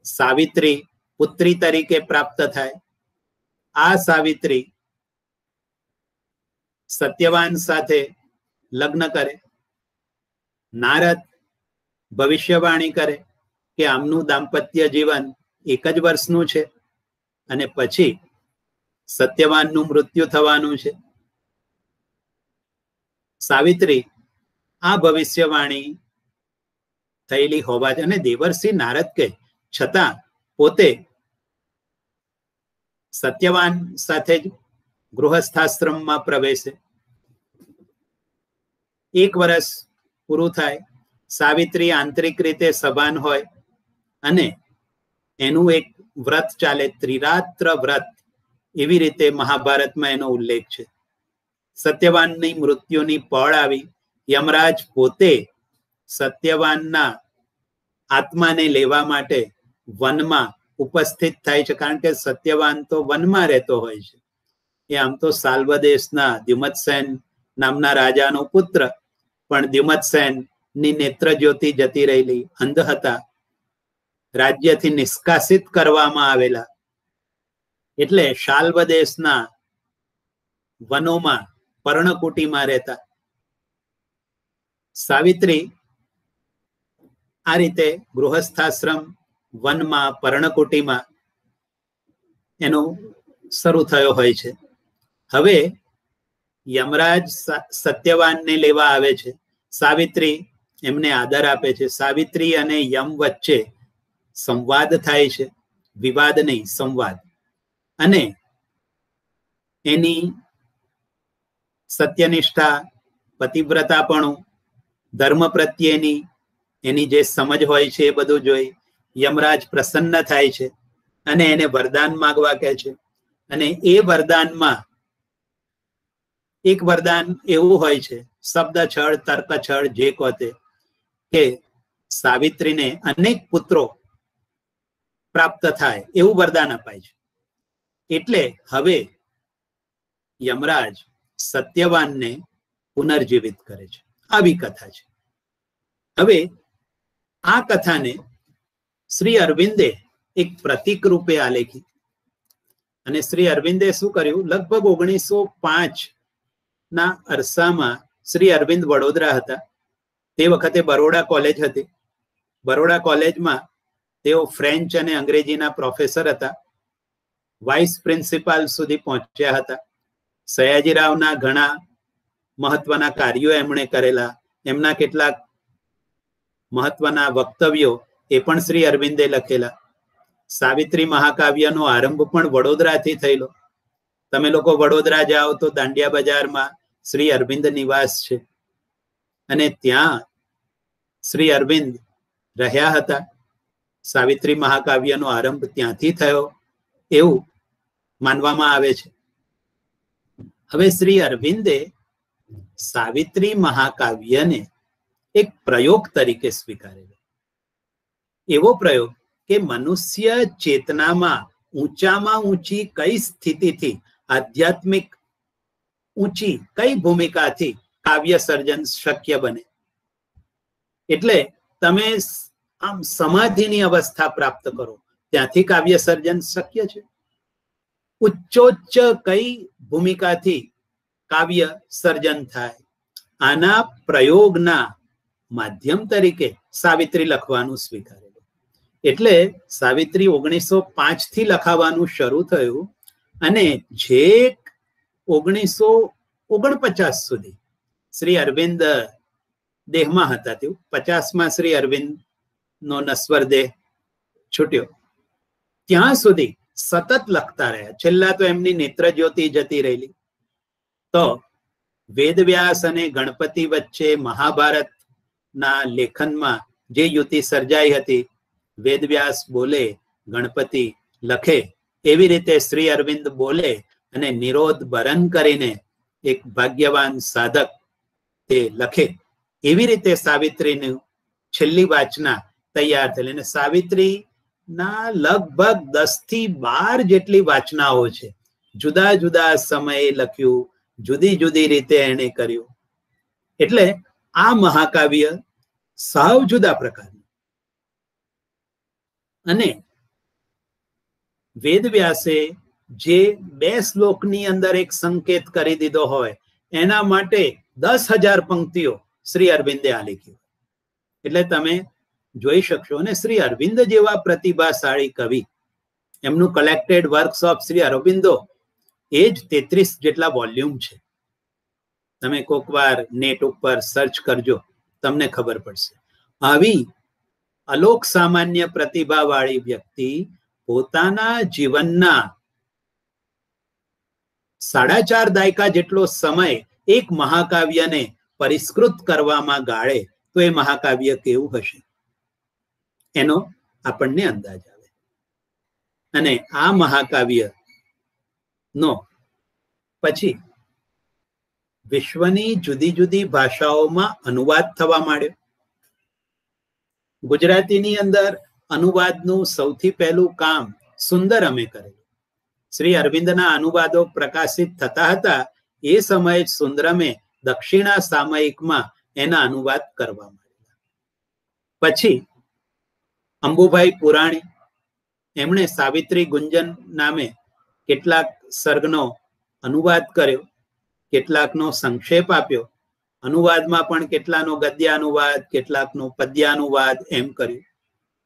સાવિત્રી પુત્રી તરીકે પ્રાપ્ત થાય. આ સાવિત્રી સત્યવાન સાથે લગ્ન કરે. નારદ ભવિષ્યવાણી કરે કે આમનું દાંપત્ય જીવન 1 જ વર્ષનું છે અને પછી સત્યવાનનું મૃત્યુ થવાનું છે. સાવિત્રી આ ભવિષ્યવાણી થયેલી હોવા જ, અને દેવર્ષિ નારદ કે છતાં પોતે સત્યવાન સાથે જ ગૃહસ્થાશ્રમમાં પ્રવેશે. 1 વર્ષ પૂરું થાય. સાવિત્રી આંતરિક રીતે સભાન હોય અને એનું એક વ્રત ચાલે, ત્રિરાત્ર વ્રત, એવી રીતે મહાભારતમાં એનો ઉલ્લેખ છે. સત્યવાનની મૃત્યુની પળ આવી. યમરાજ પોતે સત્યવાનના આત્માને લેવા માટે વનમાં ઉપસ્થિત થાય છે, કારણ કે સત્યવાન તો વનમાં રહેતો હોય છે. એ આમ તો સાલ્વ દેશના દ્યુમત્સેન નામના રાજાનો પુત્ર, પણ દ્યુમત્સેન ની નેત્ર જ્યોતિ જતી રહેલી, અંધ હતા, રાજ્યથી નિષ્કાસિત કરવામાં આવેલા. એટલે શાલ્વ દેશના વનોમાં પર્ણકુટીમાં રહેતા. સાવિત્રી આ રીતે ગૃહસ્થાશ્રમ, વનમાં, પર્ણકુટીમાં એનો શરૂ થયો હોય છે. હવે યમરાજ સત્યવાનને લેવા આવે છે. સાવિત્રી એમને આદર આપે છે. સાવિત્રી અને યમ વચ્ચે સંવાદ થાય છે, વિવાદ નહીં, સંવાદ. અને એની સત્યનિષ્ઠા, પતિવ્રતાપણું, ધર્મ પ્રત્યેની એની જે સમજ હોય છે એ બધું જોઈ યમરાજ પ્રસન્ન થાય છે અને એને વરદાન માંગવા કહે છે. અને એ વરદાનમાં એક વરદાન એવું હોય છે, શબ્દ છળ, તર્ક છળ, જે કહતે, કે સાવિત્રીને અનેક પુત્રો પ્રાપ્ત થાય એવું વરદાન અપાય છે. એટલે હવે યમરાજ સત્યવાનને પુનર્જીવિત કરે છે. આવી કથા છે. હવે આ કથાને શ્રી અરવિંદે એક પ્રતીક રૂપે આલેખી. અને શ્રી અરવિંદે શું કર્યું, લગભગ 1905 ના અરસામાં શ્રી અરવિંદ વડોદરા હતા. તે વખતે બરોડા કોલેજ હતી. બરોડા કોલેજમાં તેઓ ફ્રેન્ચ અને અંગ્રેજીના પ્રોફેસર હતા. વાઇસ પ્રિન્સિપાલ સુધી પહોંચ્યા હતા. સયાજીરાવના ઘણા મહત્વના કાર્યો એમણે કરેલા. એમના કેટલાક મહત્વના વક્તવ્યો એ પણ શ્રી અરવિંદે લખેલા. સાવિત્રી મહાકાવ્યનો આરંભ પણ વડોદરાથી થયેલો. તમે લોકો વડોદરા જાઓ તો દાંડિયા બજારમાં શ્રી અરવિંદ નિવાસ છે અને ત્યાં શ્રી અરવિંદ રહ્યા હતા. સાવિત્રી મહાકાવ્યનો આરંભ ત્યાંથી થયો એવું માનવામાં આવે છે. હવે શ્રી અરવિંદે સાવિત્રી મહાકાવ્યને એક પ્રયોગ તરીકે સ્વીકારેલો. એવો પ્રયોગ કે મનુષ્ય ચેતનામાં ઊંચામાં ઊંચી કઈ સ્થિતિથી આધ્યાત્મિક ઊંચી કઈ ભૂમિકાથી કાવ્ય સર્જન શક્ય બને? એટલે તમે આમ સમાધિની અવસ્થા પ્રાપ્ત કરો ત્યાંથી કાવ્ય સર્જન શક્ય છે. ઉચ્ચોચ્ચ કઈ ભૂમિકાથી કાવ્ય સર્જન થાય? આના પ્રયોગના માધ્યમ તરીકે સાવિત્રી લખવાનું સ્વીકારેલું. એટલે સાવિત્રી 1905 થી લખાવાનું શરૂ થયું અને છેક 1949 સુધી શ્રી અરવિંદ દેહમાં હતા. તેવું 50માં શ્રી અરવિંદ નો નશ્વર દેહ છૂટ્યો ત્યાં સુધી સતત લખતા રહ્યા. છેલ્લા તો એમની નેત્ર જ્યોતિ જતી રહેલી. તો વેદવ્યાસ અને ગણપતિ વચ્ચે મહાભારતના લેખનમાં જે યુતિ સર્જાઈ હતી, વેદવ્યાસ બોલે ગણપતિ લખે, એવી રીતે શ્રી અરવિંદ બોલે અને નિરોધ બરન કરીને એક ભાગ્યવાન સાધક તે લખે. એવી રીતે સાવિત્રીની છેલ્લી વાચના તૈયાર થયેલી. અને સાવિત્રીના લગભગ 10 થી 12 જેટલી વાચનાઓ છે. જુદા જુદા સમયે લખ્યું, જુદી જુદી રીતે એને કર્યું. એટલે આ મહાકાવ્ય સાવ જુદા પ્રકારનું. અને વેદવ્યાસે જે 2 શ્લોકની અંદર એક સંકેત કરી દીધો હોય એના માટે 10,000 પંક્તિઓ શ્રી અરવિંદે આ લખી. એટલે તમે જોઈ શકશો. અને શ્રી અરવિંદ જેવા પ્રતિભાશાળી કવિ, એમનું collected works of Shri Aurobindo એ જ 33 જેટલા વોલ્યુમ છે. તમે કોક વાર નેટ ઉપર સર્ચ કરજો, તમને ખબર પડશે. આવી અલોક સામાન્ય પ્રતિભાવાળી વ્યક્તિ પોતાના જીવનના 4.5 દાયકા જેટલો સમય એક મહાકાવ્યને પરિષ્કૃત કરવામાં ગાળે તો એ મહાકાવ્ય કેવું હશે એનો આપણને અંદાજ આવે. અને આ મહાકાવ્ય નો પછી વિશ્વની જુદી જુદી ભાષાઓમાં અનુવાદ થવા માંડ્યો. ગુજરાતીની અંદર અનુવાદનું સૌથી પહેલું કામ સુંદરમે કરેલું. શ્રી અરવિંદના અનુવાદો પ્રકાશિત થતા હતા એ સમયે સુંદરમે દક્ષિણા સામયિકમાં એના અનુવાદ કરવા માંડ્યા. પછી અંબુભાઈ પુરાણી, એમણે સાવિત્રી ગુંજન નામે કેટલાક સર્ગનો અનુવાદ કર્યો, કેટલાકનો સંક્ષેપ આપ્યો. અનુવાદમાં પણ કેટલાનો ગદ્યાનુવાદ, કેટલાકનો પદ્યાનુવાદ એમ કર્યું.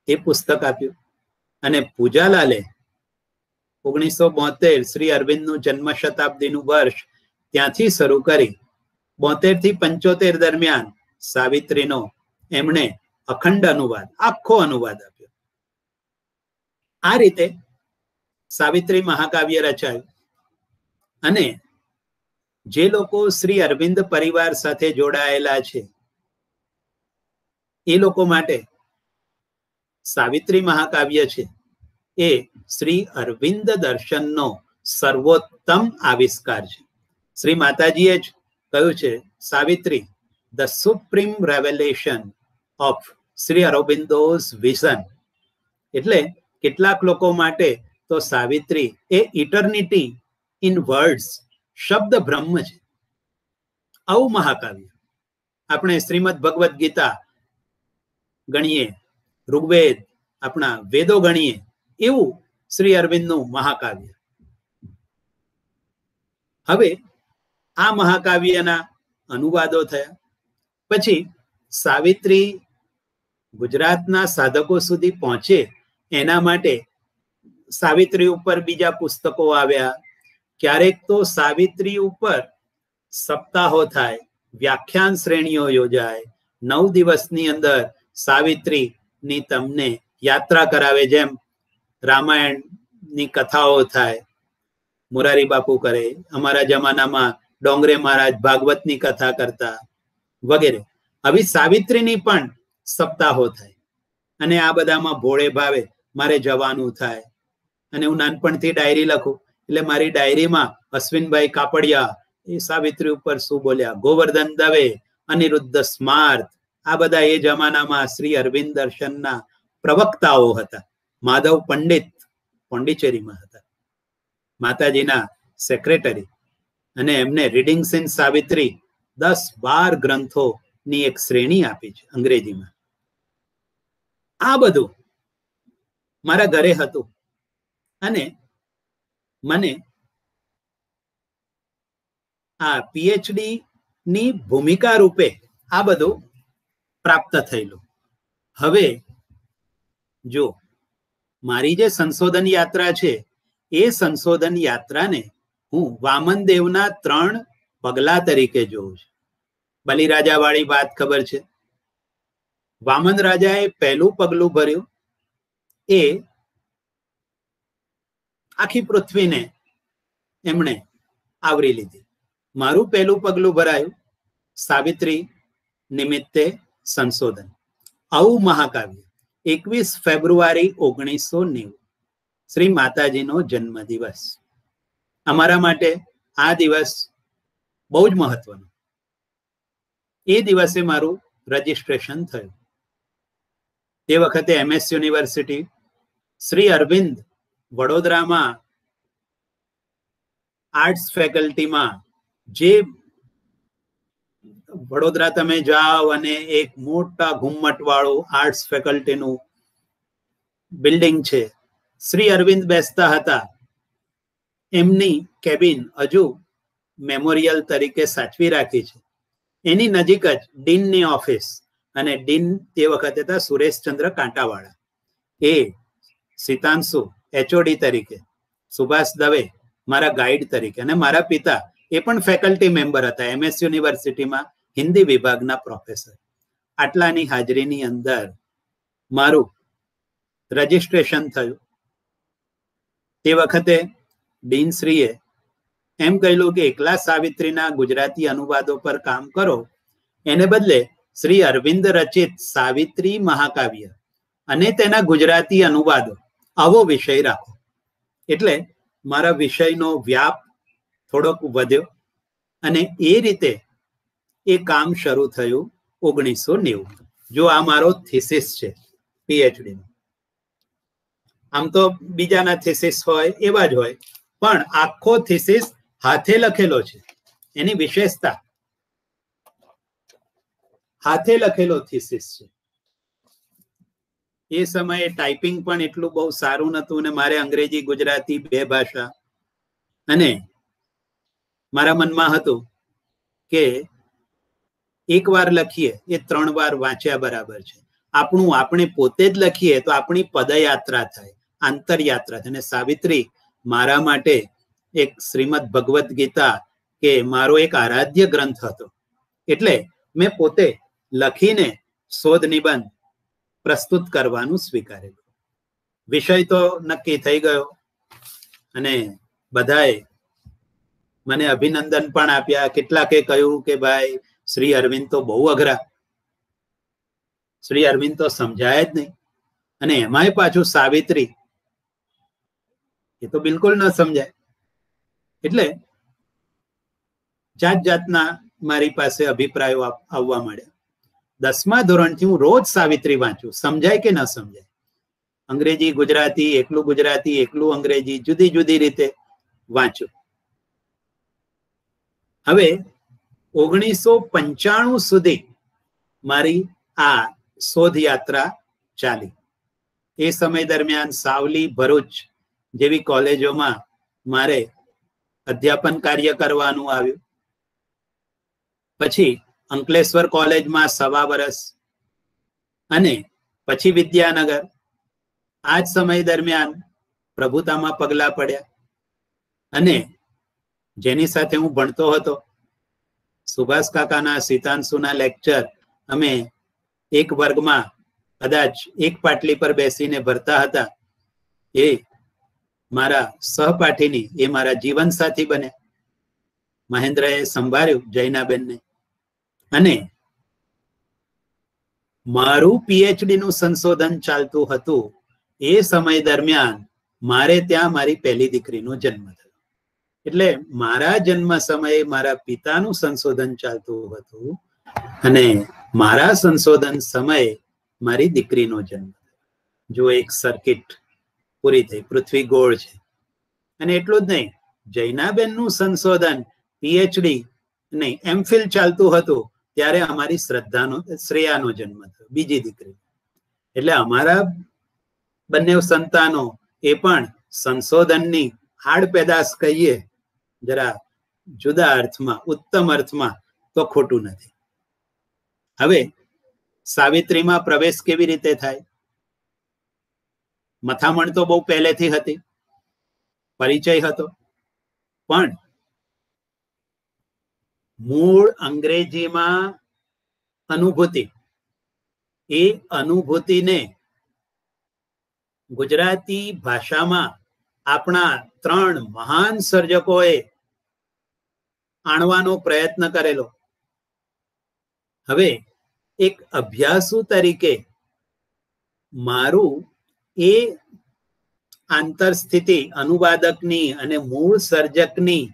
એ પુસ્તક આપ્યું. અને પૂજાલાલે 1972 શ્રી અરવિંદનું જન્મ શતાબ્દીનું વર્ષ ત્યાંથી શરૂ કરી 72 થી 75 દરમિયાન સાવિત્રીનો એમણે અખંડ અનુવાદ, આખો અનુવાદ આપ્યો. આ રીતે સાવિત્રી મહાકાવ્ય રચાયું. અને જે લોકો શ્રી અરવિંદ પરિવાર સાથે જોડાયેલા છે એ લોકો માટે સાવિત્રી મહાકાવ્ય છે એ શ્રી અરવિંદ દર્શનનો સર્વોત્તમ આવિષ્કાર છે. શ્રી માતાજીએ જ કહ્યું છે, Savitri the supreme revelation of Shri Aurobindo's vision. એટલે કેટલાક લોકો માટે તો સાવિત્રી એ ઇટર્નિટી ઇન વર્ડ્સ, શબ્દ બ્રહ્મ છે. આવું મહાકાવ્ય આપણે શ્રીમદ ભગવદ્ ગીતા ગણીએ, ઋગ્વેદ, આપણા વેદો ગણીએ, એવું શ્રી અરવિંદનું મહાકાવ્ય. હવે આ મહાકાવ્યના અનુવાદો થયા. પછી સાવિત્રી ગુજરાતના સાધકો સુધી પહોંચે એના માટે સાવિત્રી ઉપર બીજા પુસ્તકો આવ્યા. ક્યારેક તો સાવિત્રી ઉપર સપ્તાહો થાય, વ્યાખ્યાન શ્રેણીઓ યોજાય. 9 દિવસની અંદર સાવિત્રીની તમને યાત્રા કરાવે. જેમ રામાયણની કથાઓ થાય, મોરારી બાપુ કરે, અમારા જમાનામાં ડોંગરે મહારાજ ભાગવતની કથા કરતા વગેરે. આવી સાવિત્રીની પણ સપ્તાહો થાય. અને આ બધામાં ભોળે ભાવે મારે જવાનું થાય. અને હું નાનપણથી ડાયરી લખું, એટલે મારી ડાયરીમાં અશ્વિનભાઈ કાપડિયા એ સાવિત્રી ઉપર શું બોલ્યા, ગોવર્ધન દવે, અનિરુદ્ધ સ્માર્ત, આ બધા એ જમાનામાં શ્રી અરવિંદ દર્શનના પ્રવક્તાઓ હતા. માધવ પંડિત પોંડિચેરીમાં હતા, માતાજીના સેક્રેટરી. અને એમને રીડિંગ્સ ઇન સાવિત્રી 10-12 ગ્રંથોની એક શ્રેણી આપી છે અંગ્રેજીમાં. આ બધું મારા ઘરે હતું અને મને આ પીએચડી ની ભૂમિકા રૂપે આ બધું પ્રાપ્ત થયેલું. હવે જો મારી જે સંશોધન યાત્રા છે એ સંશોધન યાત્રાને હું વામનદેવના 3 પગલા તરીકે જોઉં છું. બલિરાજા વાળી વાત ખબર છે. વામન રાજાએ પહેલું પગલું ભર્યું, એ આખી પૃથ્વીને એમણે આવરી લીધી. મારું પહેલું પગલું ભરાયું સાવિત્રી નિમિત્તે સંશોધન. આવું મહાકાવ્ય 21 ફેબ્રુઆરી 1990 શ્રી માતાજીનો જન્મદિવસ. અમારા માટે આ દિવસ બહુ જ મહત્વનો. એ દિવસે મારું રજીસ્ટ્રેશન થયું. તે વખતે MS યુનિવર્સિટી શ્રી અરવિંદ વડોદરામાં આર્ટ્સ ફેકલ્ટીમાં, જે વડોદરા તમે જાઓ અને એક મોટા ઘુમ્મટ વાળું આર્ટ્સ ફેકલ્ટીનું બિલ્ડિંગ છે, શ્રી અરવિંદ બેસતા હતા. એમની કેબિન હજુ મેમોરિયલ તરીકે સાચવી રાખી છે. એની નજીક જ ડીનની ઓફિસ, અને ડીન તે વખતે હતા સુરેશચંદ્ર કાંટાવાળા. એ સીતાંશુ HOD તરીકે, સુભાષ દવે મારા ગાઈડ તરીકે, અને મારા પિતા એ પણ ફેકલ્ટી મેમ્બર હતા MS યુનિવર્સિટીમાં હિન્દી વિભાગના પ્રોફેસર. આટલાની હાજરીની અંદર મારું રજીસ્ટ્રેશન થયું. તે વખતે ડીનશ્રીએ એમ કહેલું કે એકલા સાવિત્રીના ગુજરાતી અનુવાદો પર કામ કરો, એને બદલે શ્રી અરવિંદ રચિત સાવિત્રી મહાકાવ્ય અને તેના ગુજરાતી અનુવાદો આવો વિષય રાખો. એટલે મારા વિષયનો વ્યાપ થોડોક વધ્યો અને એ રીતે એ કામ શરૂ થયું 1990. જો આ મારો થીસીસ છે PhD નો. આમ તો બીજાના થીસીસ હોય એવા જ હોય, પણ આખો થીસીસ હાથે લખેલો છે. એની વિશેષતા હાથે લખેલો થીસીસ છે. એ સમયે ટાઈપિંગ પણ એટલું બહુ સારું નતું, અને મારે અંગ્રેજી ગુજરાતી 2 ભાષા, અને મારા મનમાં હતું કે એક વાર લખીએ એ 3 વાર વાંચ્યા બરાબર છે. આપણે પોતે જ લખીએ તો આપણી પદયાત્રા થાય, આંતરયાત્રા થાય. અને સાવિત્રી મારા માટે એક શ્રીમદ ભગવદ્ ગીતા કે મારો એક આરાધ્ય ગ્રંથ હતો. એટલે મેં પોતે લખીને શોધ નિબંધ પ્રસ્તુત કરવાનું સ્વીકારેલું. વિષય તો નક્કી થઈ ગયો અને બધાએ મને અભિનંદન પણ આપ્યા. કેટલાકે કહ્યું કે ભાઈ શ્રી અરવિંદ તો બહુ અઘરા, શ્રી અરવિંદ તો સમજાય જ નહીં, અને એમાંય પાછું સાવિત્રી, એ તો બિલકુલ ન સમજાય. એટલે જાત જાતના મારી પાસે અભિપ્રાયો આવવા માંડ્યા. 10મા ધોરણથી હું રોજ સાવિત્રી વાંચું, સમજાય કે ન સમજાય. અંગ્રેજી ગુજરાતી, એકલું અંગ્રેજી, જુદી જુદી રીતે વાંચું. હવે 1995 સુધી મારી આ શોધ યાત્રા ચાલી. એ સમય દરમિયાન સાવલી, ભરૂચ જેવી કોલેજોમાં મારે અધ્યાપન કાર્ય કરવાનું આવ્યું. પછી અંકલેશ્વર કોલેજમાં 1.25 વર્ષ, અને પછી વિદ્યાનગર. આ જ સમય દરમિયાન પ્રભુતામાં પગલા પડ્યા, અને જેની સાથે હું ભણતો હતો, સુભાષ કાકાના સીતાંશુના લેક્ચર અમે એક વર્ગમાં કદાચ એક પાટલી પર બેસીને ભરતા હતા. એ મારા સહપાઠીની, એ મારા જીવન સાથી બન્યા. મહેન્દ્રએ સંભાળ્યું જૈનાબેનને, અને મારું PhD નું સંશોધન ચાલતું હતું. એ સમય દરમિયાન મારે ત્યાં મારી પહેલી દીકરીનો જન્મ થયો. એટલે મારા જન્મ સમયે મારા પિતાનું સંશોધન ચાલતું હતું, અને મારા સંશોધન સમયે મારી દીકરીનો જન્મ થયો. જો એક સર્કિટ પૂરી થઈ, પૃથ્વી ગોળ છે. અને એટલું જ નહીં, જૈનાબેનનું સંશોધન પીએચડી નહીં, એમફિલ ચાલતું હતું ત્યારે અમારી શ્રેયાનો જન્મ થયો, બીજી દીકરી. એટલે અમારા બંને સંતાનો એ પણ સંશોધનની આડ પેદાશ કહીએ જરા જુદા અર્થમાં, ઉત્તમ અર્થમાં, તો ખોટું નથી. હવે સાવિત્રીમાં પ્રવેશ કેવી રીતે થાય? મથામણ તો બહુ પહેલેથી હતી, પરિચય હતો, પણ મૂળ અંગ્રેજીમાં અનુભૂતિ, એ અનુભૂતિને ગુજરાતી ભાષામાં આપણા 3 મહાન સર્જકોએ આણવાનો પ્રયત્ન કરેલો. હવે એક અભ્યાસુ તરીકે મારું એ આંતરસ્થિતિ અનુવાદકની અને મૂળ સર્જકની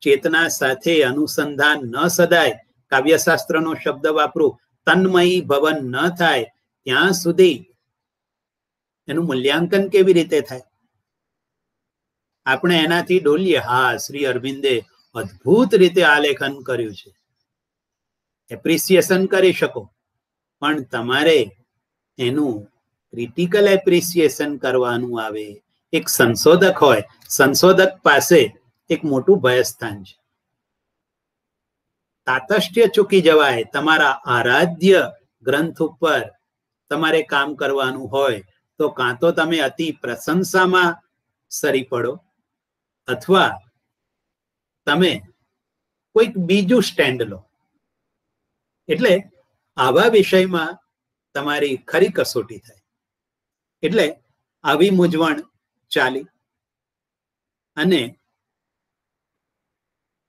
ચેતના સાથે અનુસંધાન ન સદાય, કાવ્યશાસ્ત્રનો શબ્દ વાપરું, તન્મયી ભવન ન થાય ત્યાં સુધી એનું મૂલ્યાંકન કેવી રીતે થાય? આપણે એનાથી ડોલીએ, હા શ્રી અરવિંદે અદ્ભુત રીતે આલેખન કર્યું છે, એપ્રિસિએશન કરી શકો, પણ તમારે એનું ક્રિટિકલ એપ્રિસિએશન કરવાનું આવે. એક સંશોધક હોય, સંશોધક પાસે એક મોટું ભયસ્થાન છે, તાતષ્ટ્ય ચૂકી જવાય. તમારા આરાધ્ય ગ્રંથ ઉપર તમારે કામ કરવાનું હોય તો કાં તો તમે અતિ પ્રશંસામાં સરી પડો, અથવા તમે કોઈક બીજું સ્ટેન્ડ લો. એટલે આવા વિષયમાં તમારી ખરી કસોટી થાય. એટલે આવી મૂંઝવણ ચાલી અને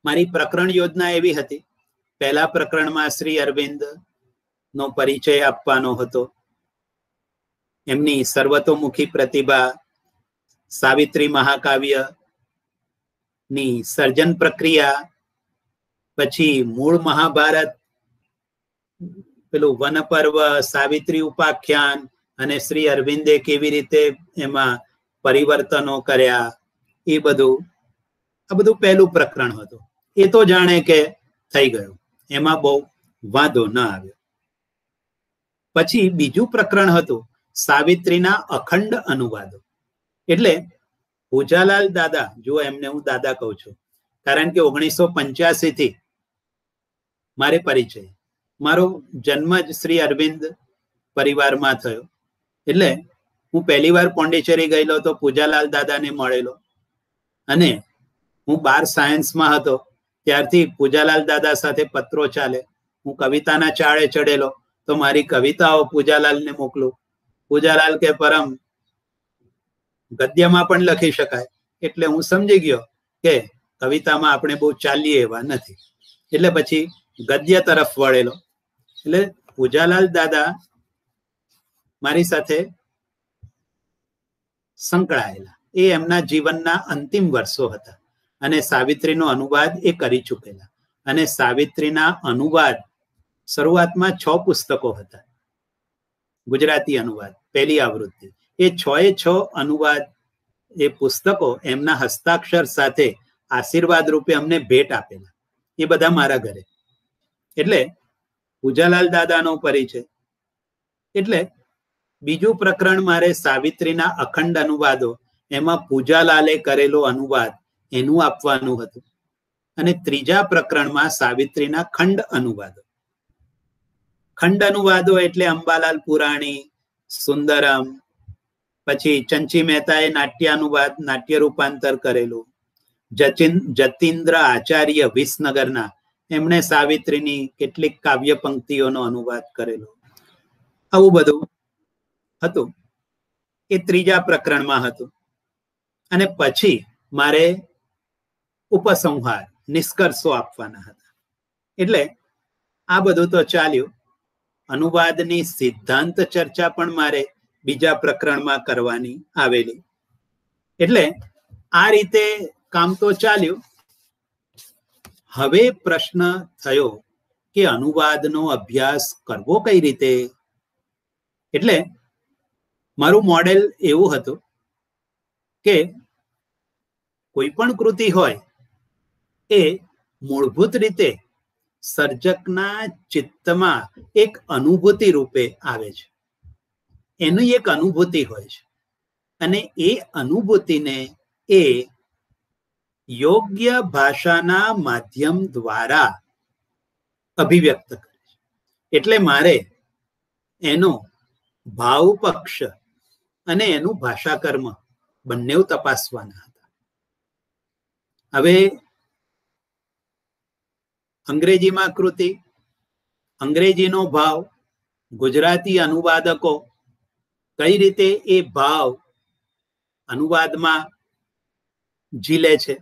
મારી પ્રકરણ યોજના એવી હતી. પહેલા પ્રકરણમાં શ્રી અરવિંદ નો પરિચય આપવાનો હતો, એમની સર્વતોમુખી પ્રતિભા, સાવિત્રી મહાકાવ્ય ની સર્જન પ્રક્રિયા, પછી મૂળ મહાભારત, પેલું વનપર્વ, સાવિત્રી ઉપાખ્યાન અને શ્રી અરવિંદે કેવી રીતે એમાં પરિવર્તનો કર્યા, એ બધું, આ બધું પહેલું પ્રકરણ હતું. એ તો જાણે કે થઈ ગયું, એમાં બહુ વાંધો ન આવ્યો. પછી બીજું પ્રકરણ હતું સાવિત્રીના અખંડ અનુવાદો. એટલે પૂજાલાલ દાદા, જો એમને હું દાદા કહું છું કારણ કે 1985 થી મારે પરિચય, મારો જન્મ જ શ્રી અરવિંદ પરિવારમાં થયો. એટલે હું પહેલી વાર પોંડિચેરી ગયેલો તો પૂજાલાલ દાદાને મળેલો, અને હું 12 સાયન્સમાં હતો ત્યારથી પૂજાલાલ દાદા સાથે પત્રો ચાલે. હું કવિતાના ચાળે ચડેલો તો મારી કવિતાઓ પૂજાલાલને મોકલું. પૂજાલાલ કે પરમ ગદ્યમાં પણ લખી શકાય. એટલે હું સમજી ગયો કે કવિતામાં આપણે બહુ ચાલીએ એવા નથી, એટલે પછી ગદ્ય તરફ વળેલો. એટલે પૂજાલાલ દાદા મારી સાથે સંકળાયેલા. એ એમના જીવનના અંતિમ વર્ષો હતા અને સાવિત્રીનો અનુવાદ એ કરી ચૂકેલા. અને સાવિત્રીના અનુવાદ શરૂઆતમાં 6 પુસ્તકો હતા, ગુજરાતી અનુવાદ, પહેલી આવૃત્તિ. એ 6 અનુવાદ, એ પુસ્તકો એમના હસ્તાક્ષર સાથે આશીર્વાદ રૂપે અમને ભેટ આપેલા. એ બધા મારા ઘરે. એટલે પૂજાલાલ દાદાનો પરિચય. એટલે બીજું પ્રકરણ મારે સાવિત્રીના અખંડ અનુવાદો, એમાં પૂજાલાલે કરેલો અનુવાદ, એનું આપવાનું હતું. અને ત્રીજા પ્રકરણમાં સાવિત્રીના ખંડ અનુવાદો. ખંડ અનુવાદો એટલે અંબાલાલ પુરાણી, સુંદરમ, પછી ચંચી મહેતાએ નાટ્યાનુવાદ, નાટ્ય રૂપાંતર કરેલું. જતીન્દ્ર આચાર્ય વિસનગરના, એમણે સાવિત્રીની કેટલીક કાવ્ય પંક્તિઓનો અનુવાદ કરેલો. આવું બધું હતું. એ ત્રીજા પ્રકરણમાં હતું. અને પછી મારે ઉપસંહાર, નિષ્કર્ષો આપવાના હતા. એટલે આ બધું તો ચાલ્યું. અનુવાદની સિદ્ધાંત ચર્ચા પણ મારે બીજા પ્રકરણમાં કરવાની આવેલી. એટલે આ રીતે કામ તો ચાલ્યું. હવે પ્રશ્ન થયો કે અનુવાદનો અભ્યાસ કરવો કઈ રીતે? એટલે મારું મોડેલ એવું હતું કે કોઈ પણ કૃતિ હોય એ મૂળભૂત રીતે સર્જકના ચિત્તમાં એક અનુભૂતિ રૂપે આવે છે. એની એક અનુભૂતિ હોય છે અને એ અનુભૂતિને એ યોગ્ય ભાષાના માધ્યમ દ્વારા અભિવ્યક્ત કરે છે. એટલે મારે એનો ભાવ પક્ષ અને એનું ભાષા કર્મ બંને તપાસવાના હતા. હવે અંગ્રેજીમાં કૃતિ, અંગ્રેજીનો ભાવ, ગુજરાતી અનુવાદકો કઈ રીતે એ ભાવ અનુવાદમાં ઝીલે છે,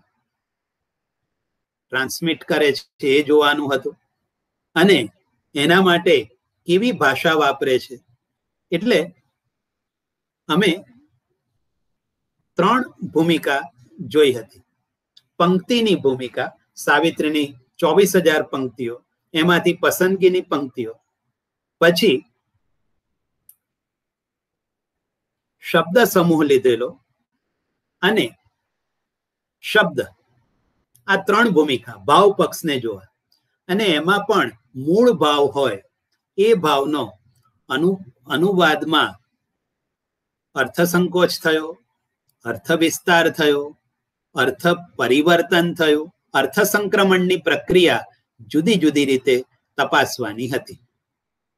ટ્રાન્સમિટ કરે છે, એ જોવાનું હતું. અને એના માટે કેવી ભાષા વાપરે છે. એટલે અમે 3 ભૂમિકા જોઈ હતી. પંક્તિની ભૂમિકા, સાવિત્રીની 24,000 પંક્તિઓ, એમાંથી પસંદગીની પંક્તિઓ. પછી શબ્દ સમૂહ લીધેલો અને શબ્દ, આ 3 ભૂમિકા ભાવ પક્ષને જોવા. અને એમાં પણ મૂળ ભાવ હોય એ ભાવનો અનુવાદમાં અર્થ સંકોચ થયો, અર્થ વિસ્તાર થયો, અર્થ પરિવર્તન થયું, અર્થ સંક્રમણની પ્રક્રિયા જુદી જુદી રીતે તપાસવાની હતી.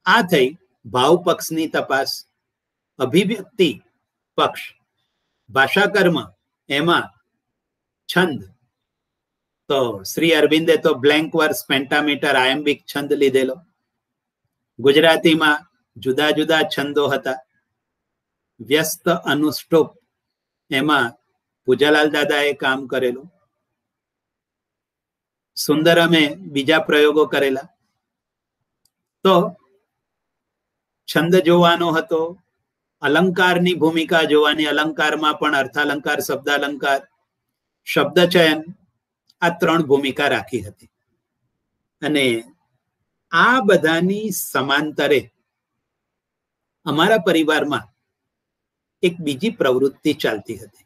આ થઈ ભાવ પક્ષની તપાસ. અભિવ્યક્તિ પક્ષ, ભાષા કર્મ, એમાં છંદ, તો શ્રી અરવિંદે તો બ્લેન્ક વર્સ, પેન્ટામીટર, આયમ્બિક છંદ લીધેલો. ગુજરાતીમાં જુદા જુદા છંદો હતા. વ્યસ્ત, અનુષ્ટુપ, એમાં પૂજાલાલ દાદાએ કામ કરેલું. સુંદરમે બીજા પ્રયોગો કરેલા. તો છંદ જોવાનો હતો, અલંકારની ભૂમિકા જોવાની. અલંકારમાં પણ અર્થાલંકાર, શબ્દાલંકાર, શબ્દચયન, આ 3 ભૂમિકા રાખી હતી. અને આ બધાની સમાંતરે અમારા પરિવારમાં એક બીજી પ્રવૃત્તિ ચાલતી હતી.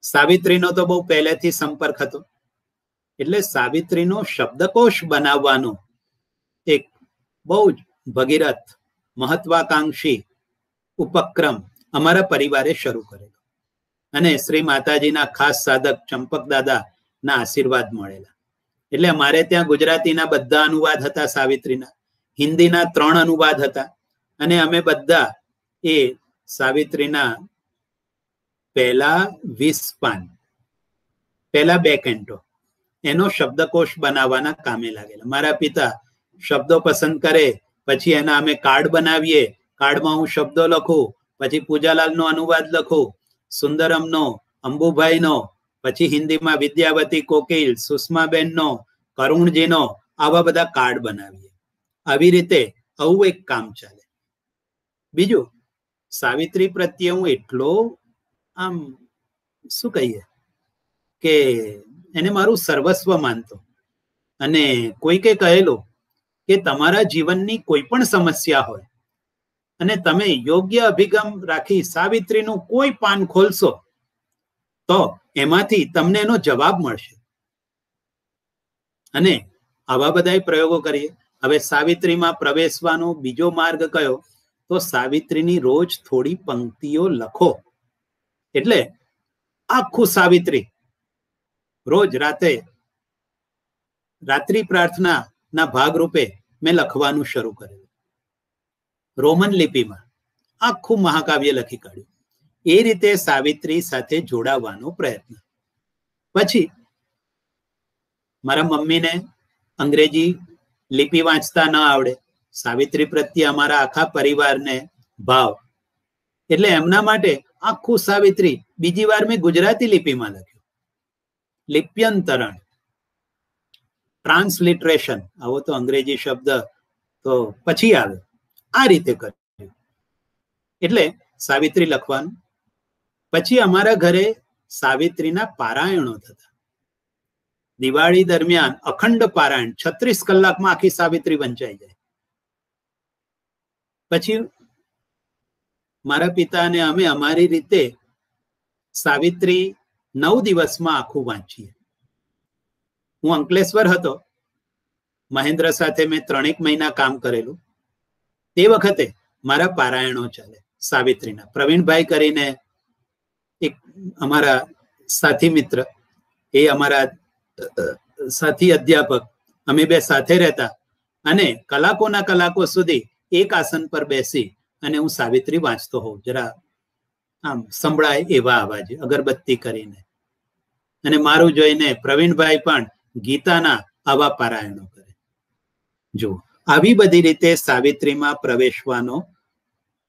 સાવિત્રીનો તો બહુ પહેલેથી સંપર્ક હતો. એટલે સાવિત્રીનો શબ્દકોશ બનાવવાનો એક બહુ જ ભગીરથ, મહત્વાકાંક્ષી ઉપક્રમ અમારા પરિવારે શરૂ કરેલો. અને શ્રી માતાજીના ખાસ સાધક ચંપક દાદાના આશીર્વાદ મળેલા. એટલે અમારે ત્યાં ગુજરાતીના બધા અનુવાદ હતા સાવિત્રીના, હિન્દીના 3 અનુવાદ હતા. અને અમે બધા એ સાવિત્રીના પહેલા 20 પાન, પહેલા 2 કેન્ટો, એનો શબ્દકોશ બનાવવાના કામે લાગેલા. મારા પિતા શબ્દો પસંદ કરે, પછી એના અમે કાર્ડ બનાવીએ. કાર્ડમાં હું શબ્દો લખું, પછી પૂજાલાલનો અનુવાદ લખું, સુંદરમનો, અંબુભાઈનો, પછી હિન્દીમાં વિદ્યાવતી, કોકિલ, સુષ્માબેનનો, કરુણજીનો, આવા બધા કાર્ડ બનાવીએ. આવી રીતે આવું એક કામ ચાલે. બીજું, સાવિત્રી પ્રત્યે હું એટલો આમ શું કહીએ કે એને મારું સર્વસ્વ માનતો. અને કોઈકે કહેલું કે તમારા જીવનની કોઈ પણ સમસ્યા હોય અને તમે યોગ્ય અભિગમ રાખી સાવિત્રીનું કોઈ પાન ખોલશો તો એમાંથી તમને એનો જવાબ મળશે. અને આવા બધા પ્રયોગો કરીએ. હવે સાવિત્રીમાં પ્રવેશવાનો બીજો માર્ગ કયો? તો સાવિત્રીની રોજ થોડી પંક્તિઓ લખો. એટલે આખું સાવિત્રી રોજ રાત્રિ પ્રાર્થનાના ભાગરૂપે મેં લખવાનું શરૂ કરેલું. રોમન લિપિમાં આખું મહાકાવ્ય લખી કાઢ્યું. એ રીતે સાવિત્રી સાથે જોડાવાનો પ્રયત્ન. પછી મારા મમ્મીને અંગ્રેજી લિપિ વાંચતા ન આવડે. સાવિત્રી પ્રત્યે અમારા આખા પરિવારને ભાવ. એટલે એમના માટે આખું સાવિત્રી બીજી વાર મેં ગુજરાતી લિપિમાં લખ્યું. લિપ્યંતરણ, ટ્રાન્સલિટરેશન, આવો તો અંગ્રેજી શબ્દ તો પછી આવે. આ રીતે કર્યું. એટલે સાવિત્રી લખવાનું. પછી અમારા ઘરે સાવિત્રીના પારાયણો થતા. દિવાળી દરમિયાન અખંડ પારાયણ, 36 કલાકમાં આખી સાવિત્રી વંચાઈ જાય. પછી મારા પિતા અને અમે અમારી રીતે સાવિત્રી 9 દિવસમાં આખું વાંચીએ. હું અંકલેશ્વર હતો, મહેન્દ્ર સાથે મેં 3 મહિના કામ કરેલું. તે વખતે મારા પારાયણો ચાલે સાવિત્રીના. પ્રવીણભાઈ કરીને એક અમારા સાથી મિત્ર, એ અમારા સાથી અધ્યાપક, અમે બે સાથે રહેતા અને કલાકોના કલાકો સુધી એક આસન પર બેસી અને હું સાવિત્રી વાંચતો હોઉં, જરા આમ સંભળાય એવા અવાજે, અગરબત્તી કરીને. અને મારું જોઈને પ્રવીણભાઈ પણ ગીતાના આવા પારાયણો કરે. જો આવી બધી રીતે સાવિત્રીમાં પ્રવેશવાનો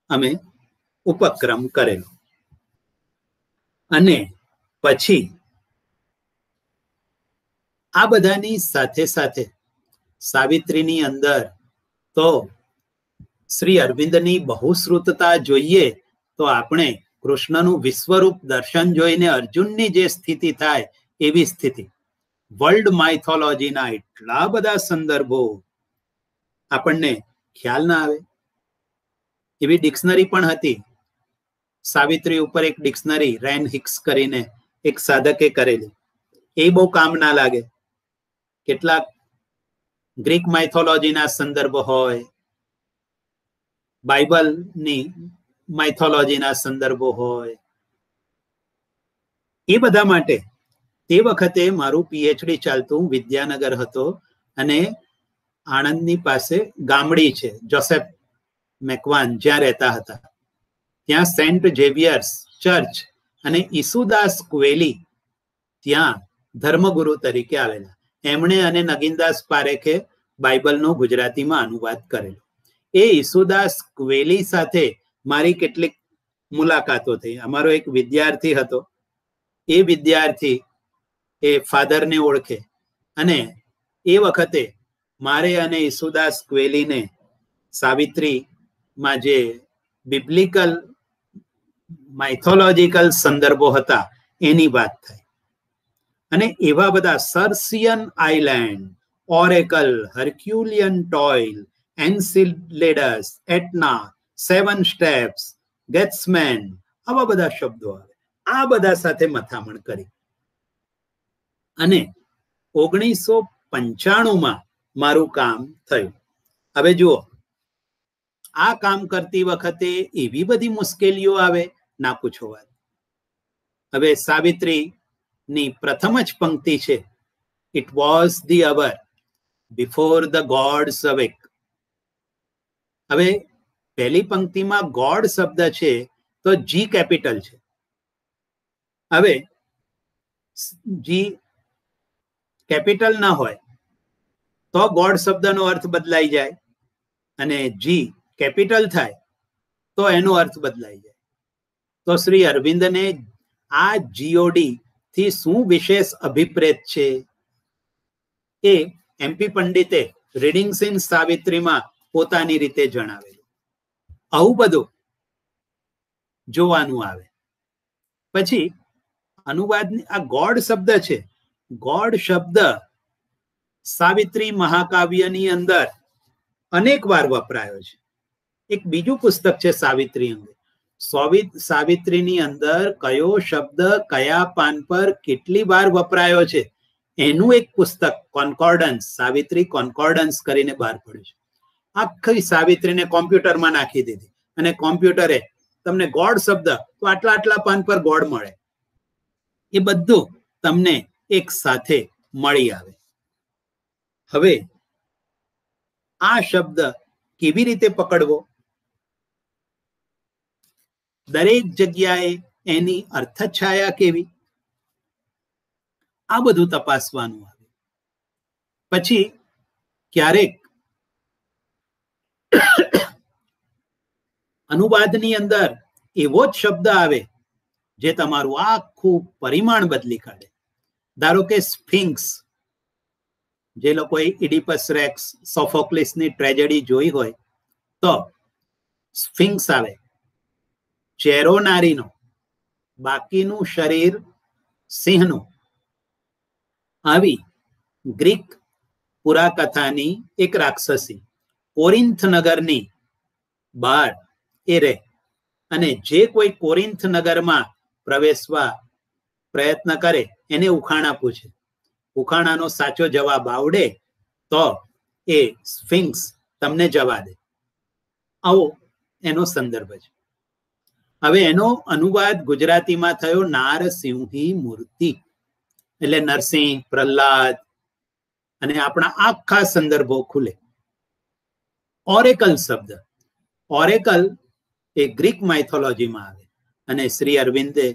અમે ઉપક્રમ કરેલો. અને પછી આ બધાની સાથે સાથે સાવિત્રીની અંદર તો શ્રી અરવિંદની બહુશ્રુતતા જોઈએ તો આપણે કૃષ્ણનું વિશ્વરૂપ દર્શન જોઈને અર્જુનની જે સ્થિતિ થાય એવી સ્થિતિ. વર્લ્ડ માઇથોલોજીના એટલા બધા સંદર્ભો આપણને ખ્યાલ ના આવે એવી ડિક્શનરી પણ હતી. સાવિત્રી ઉપર એક ડિક્શનરી રેન હિક્સ કરીને એક સાધકે કરેલી, એ બહુ કામ ના લાગે. કેટલાક ગ્રીક માઇથોલોજીના સંદર્ભ હોય, બાઇબલની માઇથોલોજીના સંદર્ભો હોય, એ બધા માટે તે વખતે મારું પીએચડી ચાલતું. વિદ્યાનગર હતો અને આણંદની પાસે ગામડી છે જોસેફ મેકવાન જ્યાં રહેતા હતા, ત્યાં સેન્ટ ઝેવિયર્સ ચર્ચ અને ઈસુદાસ ક્વેલી ત્યાં ધર્મગુરુ તરીકે આવેલા. એમણે અને નગીનદાસ પારેખે બાઇબલનો ગુજરાતીમાં અનુવાદ કરેલો. એ ઈસુદાસ ક્વેલી સાથે મારી કેટલીક મુલાકાતો થઈ. અમારો એક વિદ્યાર્થી હતો, એ વિદ્યાર્થી એ ફાધરને ઓળખે અને એ વખતે મારે અને ઈસુદાસ ક્વેલીને સાવિત્રીમાં જે બિબ્લિકલ માઇથોલોજીકલ સંદર્ભો હતા એની વાત થાય. અને એવા બધા સર્સિયન આઇલેન્ડ, ઓરેકલ, હર્ક્યુલિયન ટોઇલ, એન્સિલેડસ, એટના, 7 સ્ટેપ્સ, ગેટ્સમેન, આવા બધા શબ્દો આવે. આ બધા સાથે મથામણ કરી અને 1995માં મારું કામ થયું. હવે જુઓ, આ કામ કરતી વખતે એવી બધી મુશ્કેલીઓ આવે, ના પૂછો વાત. હવે સાવિત્રીની પ્રથમ જ પંક્તિ છે, it was the hour before the gods awake. હવે પહેલી પંક્તિમાં ગોડ શબ્દ છે તો જી કેપિટલ છે. હવે જી કેપિટલ ના હોય તો ગોડ શબ્દનો અર્થ બદલાઈ જાય અને જી કેપિટલ થાય તો એનો અર્થ બદલાઈ જાય. તો શ્રી અરવિંદને આ જીઓડી થી શું વિશેષ અભિપ્રેત છે એ એમપી પંડિતે રીડિંગ્સ ઇન સાવિત્રીમાં પોતાની રીતે જણાવેલું. આવું બધું જોવાનું આવે. પછી અનુવાદની આ ગોડ શબ્દ છે, ગોડ શબ્દ સાવિત્રી મહાકાવ્યની અંદર અનેક વાર વપરાયો છે. એક બીજું પુસ્તક છે સાવિત્રી અંગે. સાવિત્રીની અંદર કયો શબ્દ કયા પાન પર કેટલી વાર વપરાયો છે એનું એક પુસ્તક કોન્કોર્ડન્સ, સાવિત્રી કોન્કોર્ડન્સ કરીને બહાર પડ્યું છે. આખી સાવિત્રીને કોમ્પ્યુટરમાં નાખી દીધી અને કોમ્પ્યુટરે તમને ગોડ શબ્દ તો આટલા આટલા પાન પર ગોડ મળે, એ બધું તમને એક સાથે મળી આવે. હવે આ શબ્દ કેવી રીતે પકડવો, દરેક જગ્યાએ એની અર્થછાયા કેવી, આ બધું તપાસવાનું આવે. પછી ક્યારેક અનુવાદની અંદર એવો જ શબ્દ આવે જે તમારું આખું પરિમાણ બદલી કાઢે. ધારો કે સ્ફિંક્સ, જે લોકોએ ઇડિપસ રેક્સ, સોફોક્લિસની ટ્રેજેડી જોઈ હોય તો સ્ફિંક્સ આવે, ચહેરો નારીનો, બાકીનું શરીર સિંહનું. આવી ગ્રીક પુરાકથાની એક રાક્ષસી કોરિન્થ નગરની બહાર એ રહે અને જે કોઈ કોરિન્થ નગરમાં પ્રવેશવા પ્રયત્ન કરે એને ઉખાણા પૂછે ઉખાણાનો સાચો જવાબ આવડે તો એ સ્ફિંક્સ તમને જવા દે. આવો એનો સંદર્ભ છે. હવે એનો અનુવાદ ગુજરાતીમાં થયો નારસિંહી મૂર્તિ, એટલે નરસિંહ, પ્રહલાદ અને આપણા આખા સંદર્ભો ખુલે. ઓરેકલ શબ્દ, ઓરેકલ એ ગ્રીક માઇથોલોજીમાં આવે અને શ્રી અરવિંદે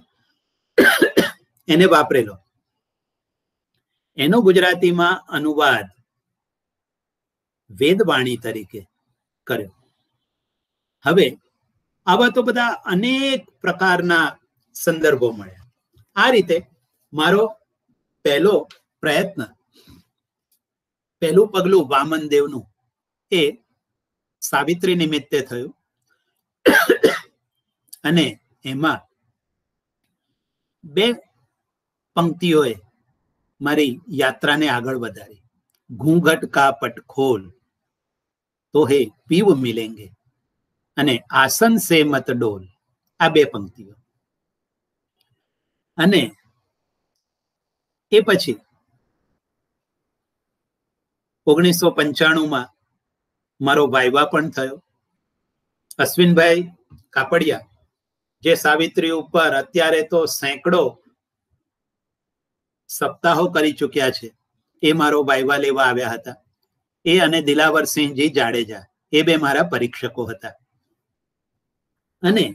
એને વાપરેલો. એનો ગુજરાતીમાં અનુવાદ વેદવાણી તરીકે કર્યો. હવે આવા તો બધા અનેક પ્રકારના સંદર્ભો મળ્યા. આ રીતે મારો પહેલો પ્રયત્ન, પહેલું પગલું વામનદેવનું એ સાવિત્રી નિમિત્તે થયું અને એમાં બે પંક્તિઓએ મારી યાત્રાને આગળ વધારી. ઘૂંઘટ કા પટ ખોલ તો હે પીવ મિલેંગે અને આસન સે મત ડોલ, આ બે પંક્તિઓ. અને એ પછી 1995 મારો વાયવા પણ થયો. અશ્વિનભાઈ કાપડિયા, જે સાવિત્રી ઉપર અત્યારે તો સેંકડો સપ્તાહો કરી ચૂક્યા છે, એ મારો વાયવા લેવા આવ્યા હતા. એ અને દિલાવરસિંહજી જાડેજા, એ બે મારા પરીક્ષકો હતા. અને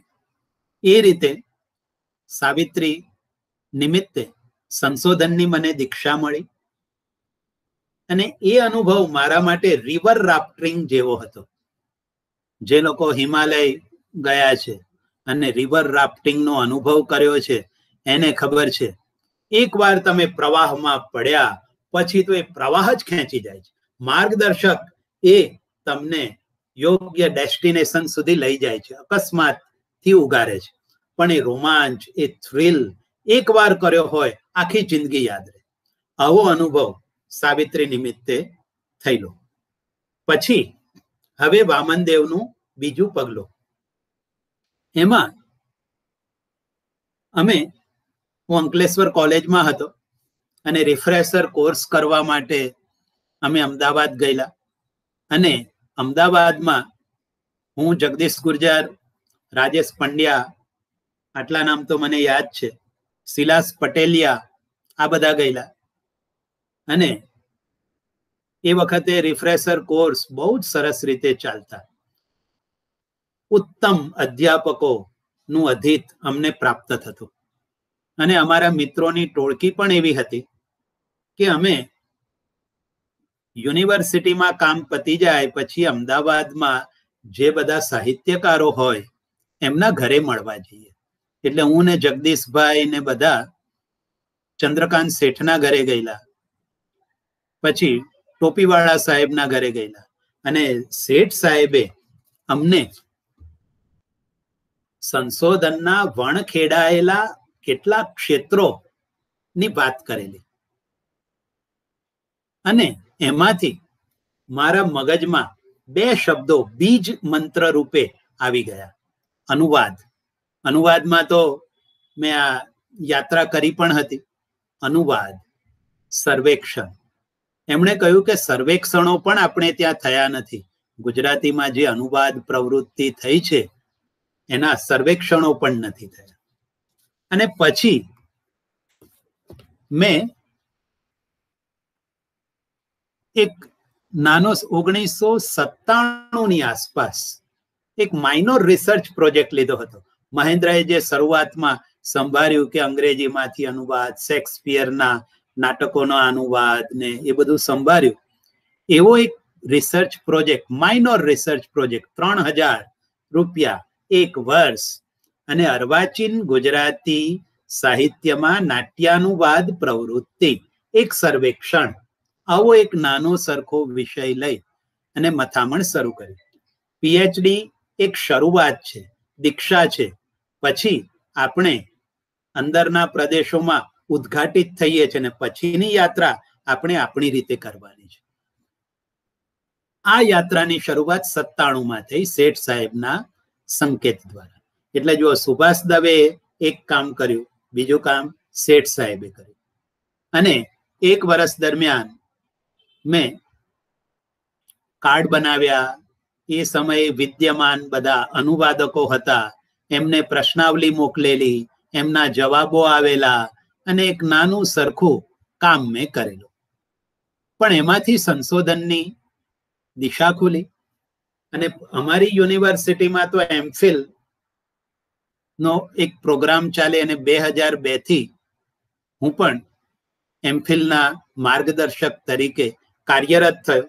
એ રીતે સાવિત્રી નિમિત્તે સંશોધનની મને દીક્ષા મળી. અને એ અનુભવ મારા માટે રિવર રાફ્ટિંગ જેવો હતો. જે લોકો હિમાલય ગયા છે અને રિવર રાફ્ટિંગનો અનુભવ કર્યો છે એને ખબર છે, એકવાર તમે પ્રવાહમાં પડ્યા પછી તો એ પ્રવાહ જ ખેંચી જાય છે. માર્ગદર્શક એ તમને યોગ્ય ડેસ્ટિનેશન સુધી લઈ જાય છે, અકસ્માત થી ઉગારે છે. પણ એ રોમાંચ, એ થ્રિલ એકવાર કર્યો હોય આખી જિંદગી યાદ રહે. આવો અનુભવ સાવિત્રી નિમિત્તે થયેલો. પછી હવે વામનદેવનું બીજું પગલું. એમાં હું અંકલેશ્વર કોલેજમાં હતો અને રિફ્રેશર કોર્સ કરવા માટે અમે અમદાવાદ ગયેલા. અને અમદાવાદમાં હું, જગદીશ ગુર્જર, રાજેશ પંડ્યા, આટલા નામ તો મને યાદ છે, સિલાસ પટેલિયા, આ બધા ગયેલા. અને એ વખતે રિફ્રેશર કોર્સ બહુ જ સરસ રીતે ચાલતા. ઉત્તમ અધ્યાપકોનું અધિત અમને પ્રાપ્ત થતું. અને અમારા મિત્રોની ટોળકી પણ એવી હતી કે અમે યુનિવર્સિટીમાં કામ પતી જાય પછી અમદાવાદમાં જે બધા સાહિત્યકારો હોય એમના ઘરે મળવા જઈએ. એટલે હું ને જગદીશભાઈ ને બધા ચંદ્રકાંત શેઠના ઘરે ગયેલા, પછી ટોપીવાળા સાહેબના ઘરે ગયેલા. અને શેઠ સાહેબે અમને સંશોધનના વણખેડાયેલા કેટલાક ક્ષેત્રોની વાત કરેલી. અને એમાંથી મારા મગજમાં બે શબ્દો બીજ મંત્ર રૂપે આવી ગયા. અનુવાદ. અનુવાદમાં તો મેં આ યાત્રા કરી પણ હતી. અનુવાદ, સર્વેક્ષણ. એમણે કહ્યું કે સર્વેક્ષણો પણ આપણે ત્યાં થયા નથી. ગુજરાતીમાં જે અનુવાદ પ્રવૃત્તિ થઈ છે એના સર્વેક્ષણો પણ નથી થયા. અને પછી મેં એક નાનો 1997ની આસપાસ એક માઇનોર રિસર્ચ પ્રોજેક્ટ લીધો હતો. મહેન્દ્રએ જે શરૂઆતમાં સંભાળ્યું કે અંગ્રેજીમાંથી અનુવાદ, શેક્સપિયરના નાટકોનો અનુવાદ ને એ બધું સંભાળ્યું, એવો એક research project, minor research project, 3000 રૂપિયા, 1 વર્ષ, અને અર્વાચીન ગુજરાતી સાહિત્યમાં નાટ્યાનુવાદ પ્રવૃત્તિ, એક સર્વેક્ષણ. આવો એક નાનો સરખો વિષય લઈ અને મથામણ શરૂ કરી. પીએચડી એક શરૂઆત છે, દીક્ષા છે. પછી આપણે અંદરના પ્રદેશોમાં ઉદ્ઘાટિત થઈએ છીએ અને પછીની યાત્રા આપણે આપણી રીતે કરવાની છે. આ યાત્રાની શરૂઆત 97માં થઈ શેઠ સાહેબના સંકેત દ્વારા. એટલે જો સુભાષ દવે એક કામ કર્યું, બીજું કામ શેઠ સાહેબે કર્યું. અને 1 વર્ષ દરમિયાન મેં કાર્ડ બનાવ્યા. એ સમયે વિદ્યમાન બધા અનુવાદકો હતા, એમને પ્રશ્નાવલી મોકલેલી, એમના જવાબો આવેલા અને એક નાનું સરખું કામ મેં કરેલું. પણ એમાંથી સંશોધનની દિશા ખુલી અને અમારી યુનિવર્સિટીમાં તો એમફિલ નો એક પ્રોગ્રામ ચાલે અને 2002 થી હું પણ એમફિલના માર્ગદર્શક તરીકે કાર્યરત થયો.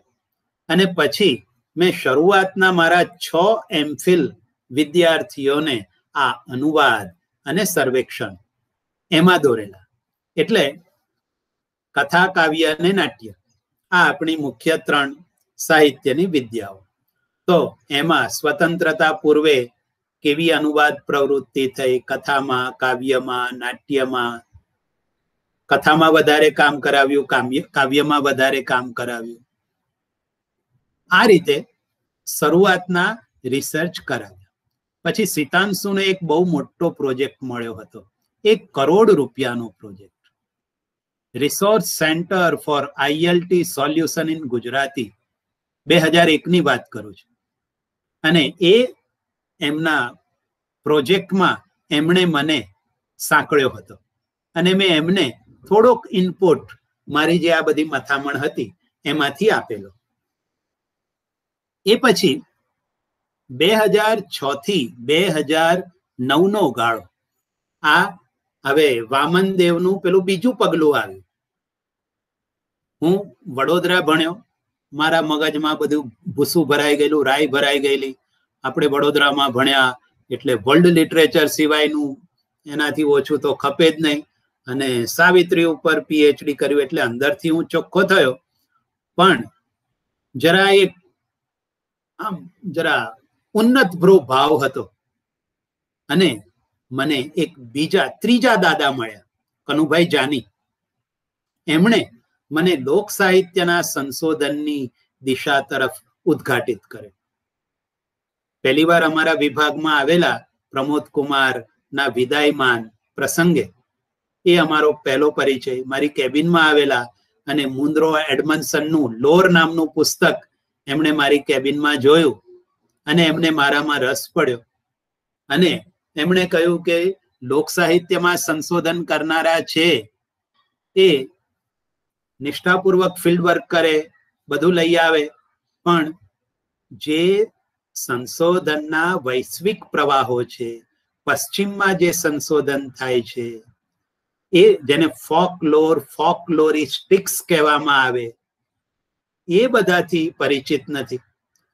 અને પછી મેં શરૂઆતના મારા 6 એમફિલ વિદ્યાર્થીઓને આ અનુવાદ અને સર્વેક્ષણ એમાં દોરેલા. એટલે કથા, કાવ્ય અને નાટ્ય આ આપણી મુખ્ય 3 સાહિત્યની વિદ્યાઓ. તો એમાં સ્વતંત્રતા પૂર્વે કેવી અનુવાદ પ્રવૃત્તિ થઈ, કથામાં, કાવ્યમાં, નાટ્યમાં. કથામાં વધારે કામ કરાવ્યું, કાવ્યમાં વધારે કામ કરાવ્યું. આ રીતે શરૂઆતના રિસર્ચ કરાવ્યા. પછી સિતાંશુને એક બહુ મોટો પ્રોજેક્ટ મળ્યો હતો, 1 કરોડ રૂપિયાનો project, resource centre for ILT solution in Gujarati. 2001 ની વાત કરું છું. અને એ એમના પ્રોજેક્ટમાં એમણે મને સાંકળ્યો હતો અને મેં એમને થોડોક ઇનપુટ મારી જે આ બધી મથામણ હતી એમાંથી આપેલો. એ પછી 2006 થી 2009 નો ગાળો. આ હવે વામનદેવનું પેલું બીજું પગલું આવ્યું. હું વડોદરા ભણ્યો, મારા મગજમાં બધું ભૂસું ભરાઈ ગયેલું, રાઈ ભરાઈ ગયેલી. આપણે વડોદરામાં ભણ્યા એટલે વર્લ્ડ લિટરેચર સિવાયનું એનાથી ઓછું તો ખપે જ નહીં. અને સાવિત્રી ઉપર PhD કર્યું એટલે અંદરથી હું ચોખ્ખો થયો. પણ જરા ઉન્નત ભાવ હતો. અને મને એક ત્રીજા દાદા મળ્યા, કનુભાઈ જાની. એમણે મને લોક સાહિત્યના સંશોધનની દિશા તરફ ઉદ્ઘાટિત કર્યો. પહેલી વાર અમારા વિભાગમાં આવેલા પ્રમોદ કુમાર ના વિદાયમાન પ્રસંગે એ અમારો પહેલો પરિચય. મારી કેબિનમાં આવેલા અને મુન્દ્રો એડમન્સનનું લોર નામનું પુસ્તક એમણે મારી કેબિનમાં જોયું અને એમને મારામાં રસ પડ્યો. અને એમણે કહ્યું કે લોક સાહિત્યમાં સંશોધન કરનારા છે એ નિષ્ઠાપૂર્વક ફિલ્ડ વર્ક કરે, બધું લઈ આવે, પણ જે સંશોધનના વૈશ્વિક પ્રવાહો છે, પશ્ચિમમાં જે સંશોધન થાય છે, એ જેને ફોકલોરિસ્ટિક્સ કહેવામાં આવે, એ બધાથી પરિચિત નથી.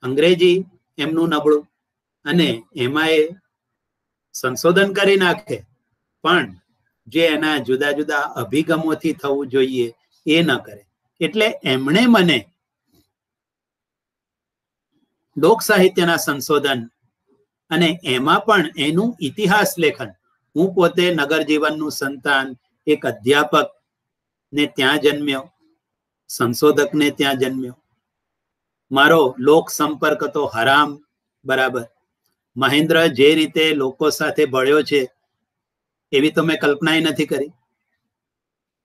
અંગ્રેજી એમનું નબળું અને એમાં એ સંશોધન કરી નાખે, પણ જે એના જુદા જુદા અભિગમોથી થવું જોઈએ એ ન કરે. એટલે એમણે મને લોક સાહિત્યના સંશોધન અને એમાં પણ એનું ઇતિહાસ લેખન. હું પોતે નગર જીવનનું સંતાન, એક અધ્યાપક ને ત્યાં જન્મ્યો, સંશોધક ને ત્યાં જન્મ્યો. મારો લોક સંપર્ક તો હરામ બરાબર. મહેન્દ્ર જે રીતે લોકો સાથે ભળ્યો છે એવી તો મેં કલ્પના નથી કરી.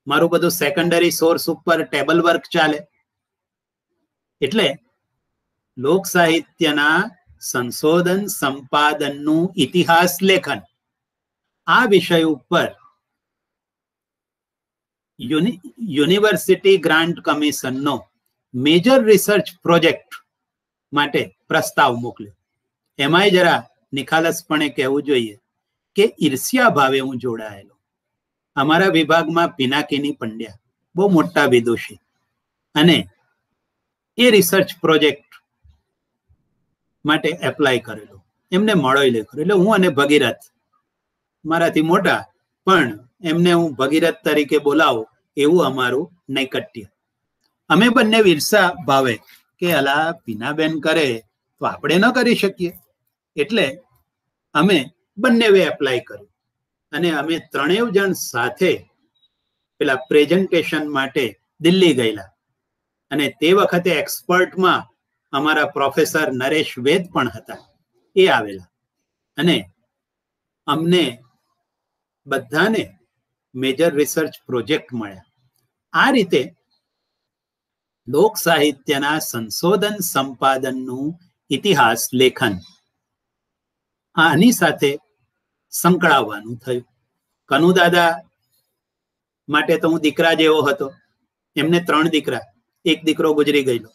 મારું બધું સેકન્ડરી સોર્સ ઉપર ટેબલ વર્ક ચાલે. એટલે લોક સાહિત્યના સંશોધન સંપાદનનું ઇતિહાસ લેખન, આ વિષય ઉપર યુનિવર્સિટી ગ્રાન્ટ કમિશનનો મેજર રિસર્ચ પ્રોજેક્ટ માટે પ્રસ્તાવ મોકલ્યો. એમાંય જરા નિખાલસપણે કહેવું જોઈએ કે ઈર્ષ્યા ભાવે હું જોડાયેલો. અમારા વિભાગમાં પિનાકિની પંડ્યા બહુ મોટા વિદુષી, અને એ રિસર્ચ પ્રોજેક્ટ માટે એપ્લાય કરેલો, એમને મળો લખ્યો. એટલે હું અને ભગીરથ, મારાથી મોટા પણ એમને હું ભગીરથ તરીકે બોલાવું એવું અમારું નૈકટ્ય. અમે બંને ઈર્ષા ભાવે કે અલા પીનાબેન કરે તો આપણે ન કરી શકીએ, એટલે અમે બંને એપ્લાય કર્યું. અને અમે 3 જણ સાથે પેલા પ્રેઝન્ટેશન માટે દિલ્હી ગયેલા. અને તે વખતે એક્સપર્ટમાં અમારા પ્રોફેસર નરેશ વેદ પણ હતા, એ આવેલા. અને અમને બધાને મેજર રિસર્ચ પ્રોજેક્ટ મળ્યા. આ રીતે લોક સાહિત્યના સંશોધન સંપાદનનું ઇતિહાસ લેખન આની સાથે સંકળાવવાનું થયું. કનુદાદા માટે તો હું દીકરા જેવો હતો. એમને 3 દીકરા, 1 દીકરો ગુજરી ગયેલો,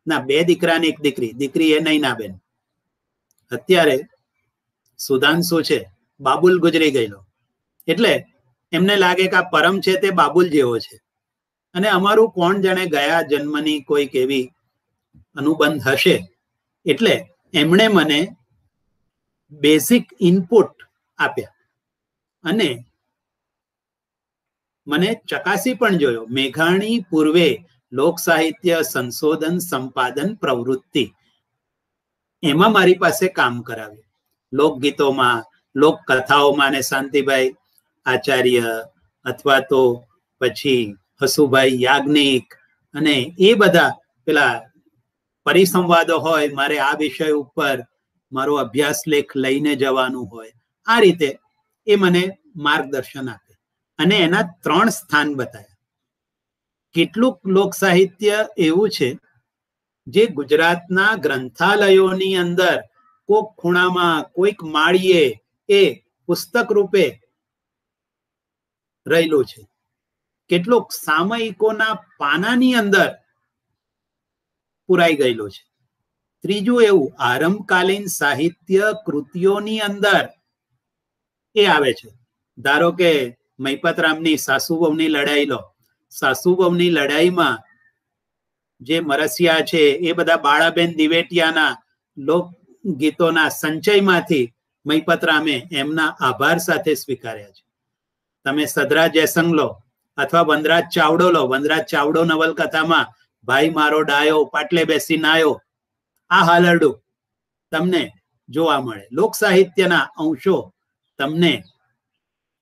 ના 2 દીકરા ને 1 દીકરી. દીકરી એ નહીં ના બેન. અત્યારે સુધાંશુ છે, બાબુલ ગુજરી ગયેલો. એટલે એમને લાગે કે આ પરમ છે તે બાબુલ જેવો છે. અને અમારું કોણ જાણે ગયા જન્મની કોઈક એવી અનુબંધ હશે. એટલે એમણે મને બેઝિક ઇનપુટ આપ્યા અને મને ચકાસી પણ જોયો. મેઘાણી પૂર્વે લોક સાહિત્ય સંશોધન સંપાદન પ્રવૃત્તિ, એમાં મારી પાસે કામ કરાવ્યું. લોકગીતોમાં, લોક કથાઓમાં, ને શાંતિભાઈ આચાર્ય અથવા તો પછી હસુભાઈ યાજ્ઞિક અને એ બધા પેલા પરિસંવાદો હોય, મારે આ વિષય ઉપર મારો અભ્યાસ લેખ લઈને જવાનું હોય, આ રીતે એ મને માર્ગદર્શન આપે અને એના 3 સ્થાન બતાવ્યા. કેટલુંક લોક સાહિત્ય એવું છે જે ગુજરાતના ગ્રંથાલયોની અંદર કોઈક ખૂણામાં, કોઈક માળીએ એ પુસ્તક રૂપે રહેલું છે. કેટલુંક સામયિકોના પાનાની અંદર પુરાઈ ગયેલું છે. ત્રીજું એવું આરંભકાલીન સાહિત્ય કૃતિઓની અંદર એ આવે છે. ધારો કે મહિપતરામની સાસુવહુની લડાઈ લો. સાસુવહુની લડાઈમાં જે મરસિયા છે એ બધા બાળાબેન દિવેટિયાના લોકગીતોના સંચયમાંથી મહિપતરામે એમના આભાર સાથે સ્વીકાર્યા છે. તમે સદરા જયસંગ લો અથવા વનરાજ ચાવડો લો. વનરાજ ચાવડો નવલકથામાં ભાઈ મારો ડાયો પાટલે બેસી નાયો, આ હાલરડું તમને જોવા મળે. લોક સાહિત્યના અંશો તમને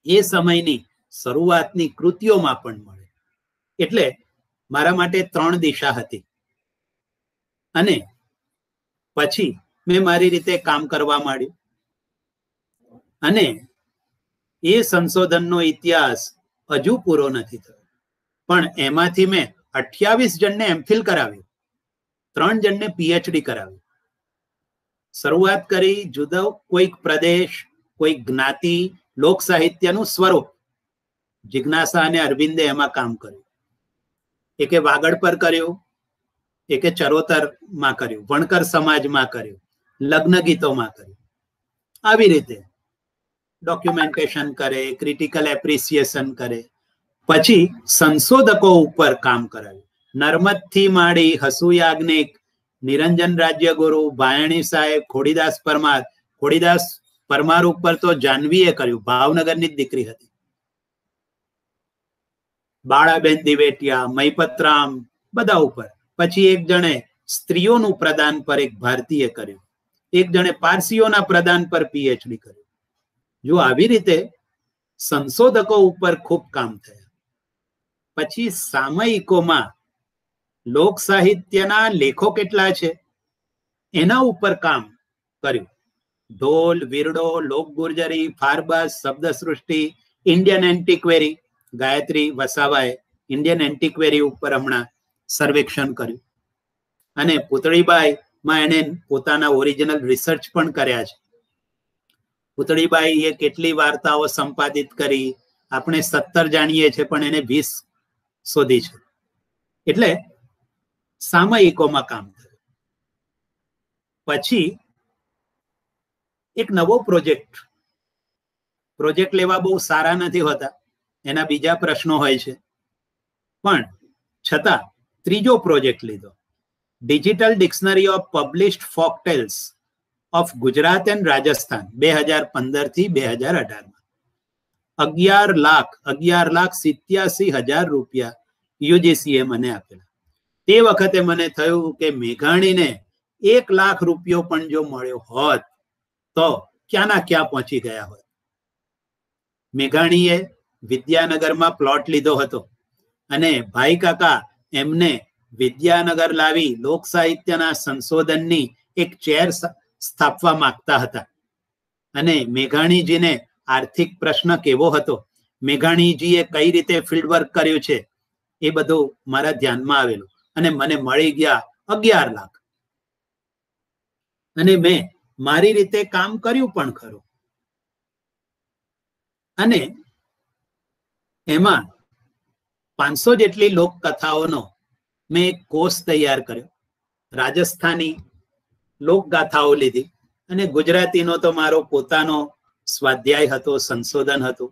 એ સમયની શરૂઆતની કૃતિઓમાં પણ મળે. એટલે મારા માટે 3 દિશા હતી અને પછી મેં મારી રીતે કામ કરવા માંડ્યું અને એ સંશોધનનો ઇતિહાસ હજુ પૂરો નથી થયો. પણ એમાંથી મેં 28 જણને એમફિલ કરાવ્યું, 3 જણને પીએચડી કરાવ્યું. શરૂઆત કરી જુદો કોઈક પ્રદેશ, કોઈક જ્ઞાતિ, લોક સાહિત્યનું સ્વરૂપ. જિજ્ઞાસા અને અરવિંદે એમાં કામ કર્યું. એકે વાગડ પર કર્યું, એકે ચરોતરમાં કર્યું, વણકર સમાજમાં કર્યું, લગ્ન ગીતોમાં કર્યું. આવી રીતે ડોક્યુમેન્ટેશન કરે, ક્રિટિકલ એપ્રિસિએશન કરે. પછી સંશોધકો ઉપર કામ કરાવ્યું. નર્મદથી માંડી હસુ યાજ્ઞિક, નિરંજન રાજ્યગુરુ, ભાયણી સાહેબ, ખોડીદાસ પરમાર. ખોડીદાસ પરમાર ઉપર તો જાનવીએ કર્યું, ભાવનગરની જ દીકરી હતી. બાળાબેન દિવેટિયા, મહિપતરામ, બધા ઉપર. પછી એક જણે સ્ત્રીઓનું પ્રદાન પર એક ભારતીય કર્યું, એક જણે પારસીઓના પ્રદાન પર પીએચડી કર્યું. જો આવી રીતે સંશોધકો ઉપર ખૂબ કામ થયા. પછી સામયિકોમાં લોક સાહિત્યના લેખો કેટલા છે એના ઉપર કામ કર્યું. ઢોલ, વીરડો, લોક ગુર્જરી, ફારબસ, શબ્દ સૃષ્ટિ, ઇન્ડિયન એન્ટિક્વેરી. ગાયત્રી વસાવાએ ઇન્ડિયન એન્ટિક્વેરી ઉપર હમણાં સર્વેક્ષણ કર્યું અને પુતળીબાઈ માં એને પોતાના ઓરિજિનલ રિસર્ચ પણ કર્યા છે. પુતળીબાઈ એ કેટલી વાર્તાઓ સંપાદિત કરી આપણે 17 જાણીએ છીએ, પણ એને 20 શોધી છે. એટલે સામયિકોમાં કામ થયું. પછી એક નવો પ્રોજેક્ટ લેવા બહુ સારા નથી હોતા, એના બીજા પ્રશ્નો હોય છે, પણ છતાં ત્રીજો પ્રોજેક્ટ લીધો. Digital dictionary of published folk tales of Gujarat and Rajasthan 2015 થી 2018 11,87,000 રૂપિયા યુજીસીએ મને આપેલા. તે વખતે મને થયું કે મેઘાણીને 1 લાખ રૂપિયો પણ જો મળ્યો હોત તો ક્યાંના ક્યાં પહોંચી ગયા હોત. મેઘાણીએ વિદ્યાનગરમાં પ્લોટ લીધો હતો અને ભાઈ કાકા એમને વિદ્યાનગર લાવી લોક સાહિત્યના સંશોધનની એક ચેર સ્થાપવા માંગતા હતા. અને મેઘાણીજીને આર્થિક પ્રશ્ન કેવો હતો, મેઘાણીજીએ કઈ રીતે ફિલ્ડ વર્ક કર્યું છે એ બધું મારા ધ્યાનમાં આવેલું અને મને મળી ગયા 11 લાખ. અને મેં મારી રીતે કામ કર્યું પણ ખરું. અને એમાં 500 જેટલી લોકકથાઓનો મેં એક કોર્સ તૈયાર કર્યો. રાજસ્થાની લોકગાથાઓ લીધી અને ગુજરાતીનો તો મારો પોતાનો સ્વાધ્યાય હતો, સંશોધન હતું.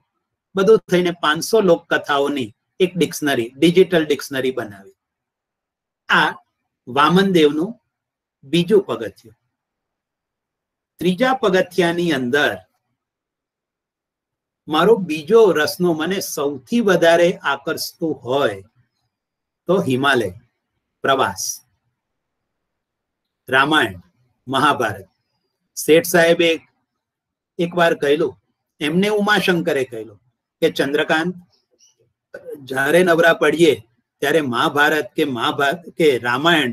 બધું થઈને 500 લોકકથાઓની એક ડિક્શનરી, ડિજિટલ ડિક્શનરી બનાવી. આ વામનદેવનું બીજું પગથિયું. ત્રીજા પગથિયાની અંદર મારો બીજો રસનો મને સૌથી વધારે આકર્ષતું હોય તો હિમાલય પ્રવાસ, રામાયણ, મહાભારત. શેઠ સાહેબે એક વાર કહેલું, એમને ઉમાશંકરે કહેલું કે ચંદ્રકાંત, જ્યારે નવરા પડીએ ત્યારે મહાભારત કે રામાયણ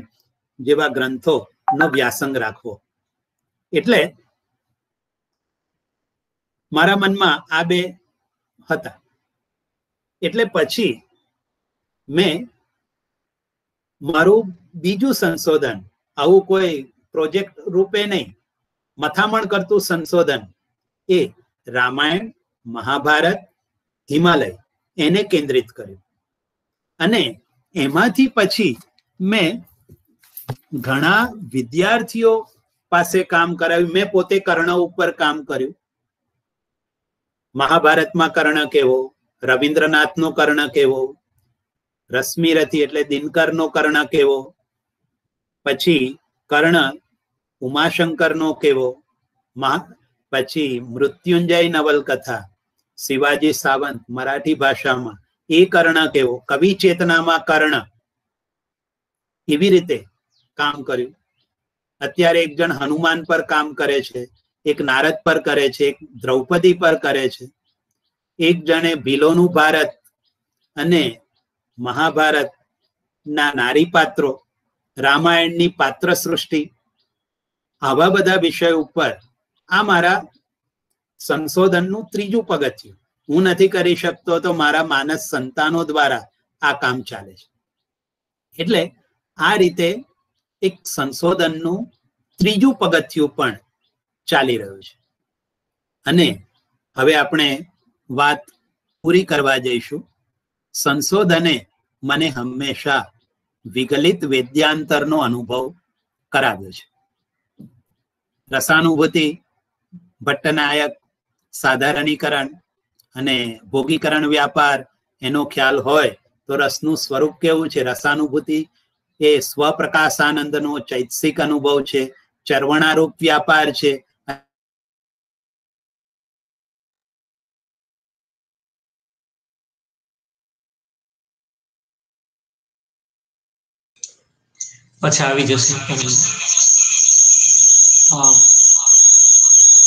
જેવા ગ્રંથોનો વ્યાસંગ રાખવો. એટલે મારા મનમાં આ બે હતા. એટલે પછી મેં મારું બીજું સંશોધન, આવું કોઈ પ્રોજેક્ટ રૂપે નહીં, મથામણ કરતું સંશોધન, એ રામાયણ, મહાભારત, હિમાલય એને કેન્દ્રિત કર્યું. અને એમાંથી પછી મેં ઘણા વિદ્યાર્થીઓ પાસે કામ કરાવ્યું. મેં પોતે કર્ણ ઉપર કામ કર્યું. મહાભારતમાં કર્ણ કેવો, રવિન્દ્રનાથનો કર્ણ કેવો, રશ્મિરથી એટલે દિનકરનો કર્ણ કેવો, પછી કર્ણ ઉમાશંકરનો કેવો, પછી મૃત્યુંજય નવલકથા શિવાજી સાવંત મરાઠી ભાષામાં, એ કર્ણ કેવો, કવિ ચેતનામાં કર્ણ, એવી રીતે કામ કર્યું. અત્યારે એક જણ હનુમાન પર કામ કરે છે, એક નારદ પર કરે છે, એક દ્રૌપદી પર કરે છે, એક જણે ભીલોનું ભારત અને મહાભારતના નારી પાત્રો, રામાયણની પાત્ર સૃષ્ટિ, આવા બધા વિષયો ઉપર આ મારા સંશોધનનું ત્રીજું પગથિયું. હું નથી કરી શકતો તો મારા માનસ સંતાનો દ્વારા આ કામ ચાલે છે. એટલે આ રીતે એક સંશોધનનું ત્રીજું પગથિયું પણ ચાલી રહ્યું છે. અને હવે આપણે વાત પૂરી કરવા જઈશું. સંશોધને મને હંમેશા વિગલિત વેદ્યાંતરનો અનુભવ કરાવ્યો છે. રસાનુભૂતિ, ભટ્ટનાયક, સાધારણીકરણ અને ભોગીકરણ વ્યાપાર એનો ખ્યાલ હોય તો રસનું સ્વરૂપ કેવું છે? રસાનુભૂતિ એ સ્વપ્રકાશાનંદનો ચૈતસિક અનુભવ છે, ચરવણારૂપ વ્યાપાર છે. પછી આવી જશે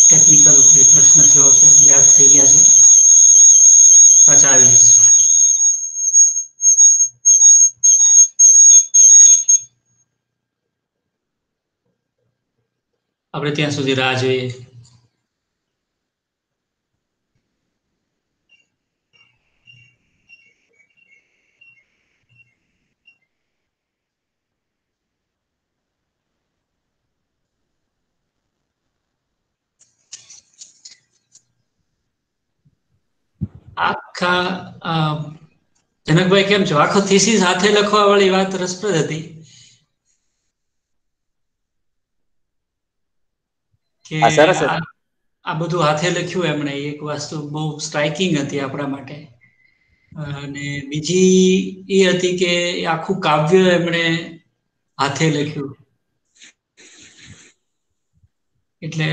ટેકનિકલ પ્રશ્ન થયો છે, લેફ્ટ થઈ ગયા છે, પાછા આવી જશે. આપણે ત્યાં સુધી રાહ જોઈએ. આખા જનકભાઈ કેમ છો? આખો થીસીસ હાથે લખવા વાળી વાત રસપ્રદ હતી કે આ બધું હાથે લખ્યું એમણે. એક વસ્તુ બહુ સ્ટ્રાઇકિંગ હતી આપણા માટે. અને બીજી એ હતી કે આખું કાવ્ય એમણે હાથે લખ્યું. એટલે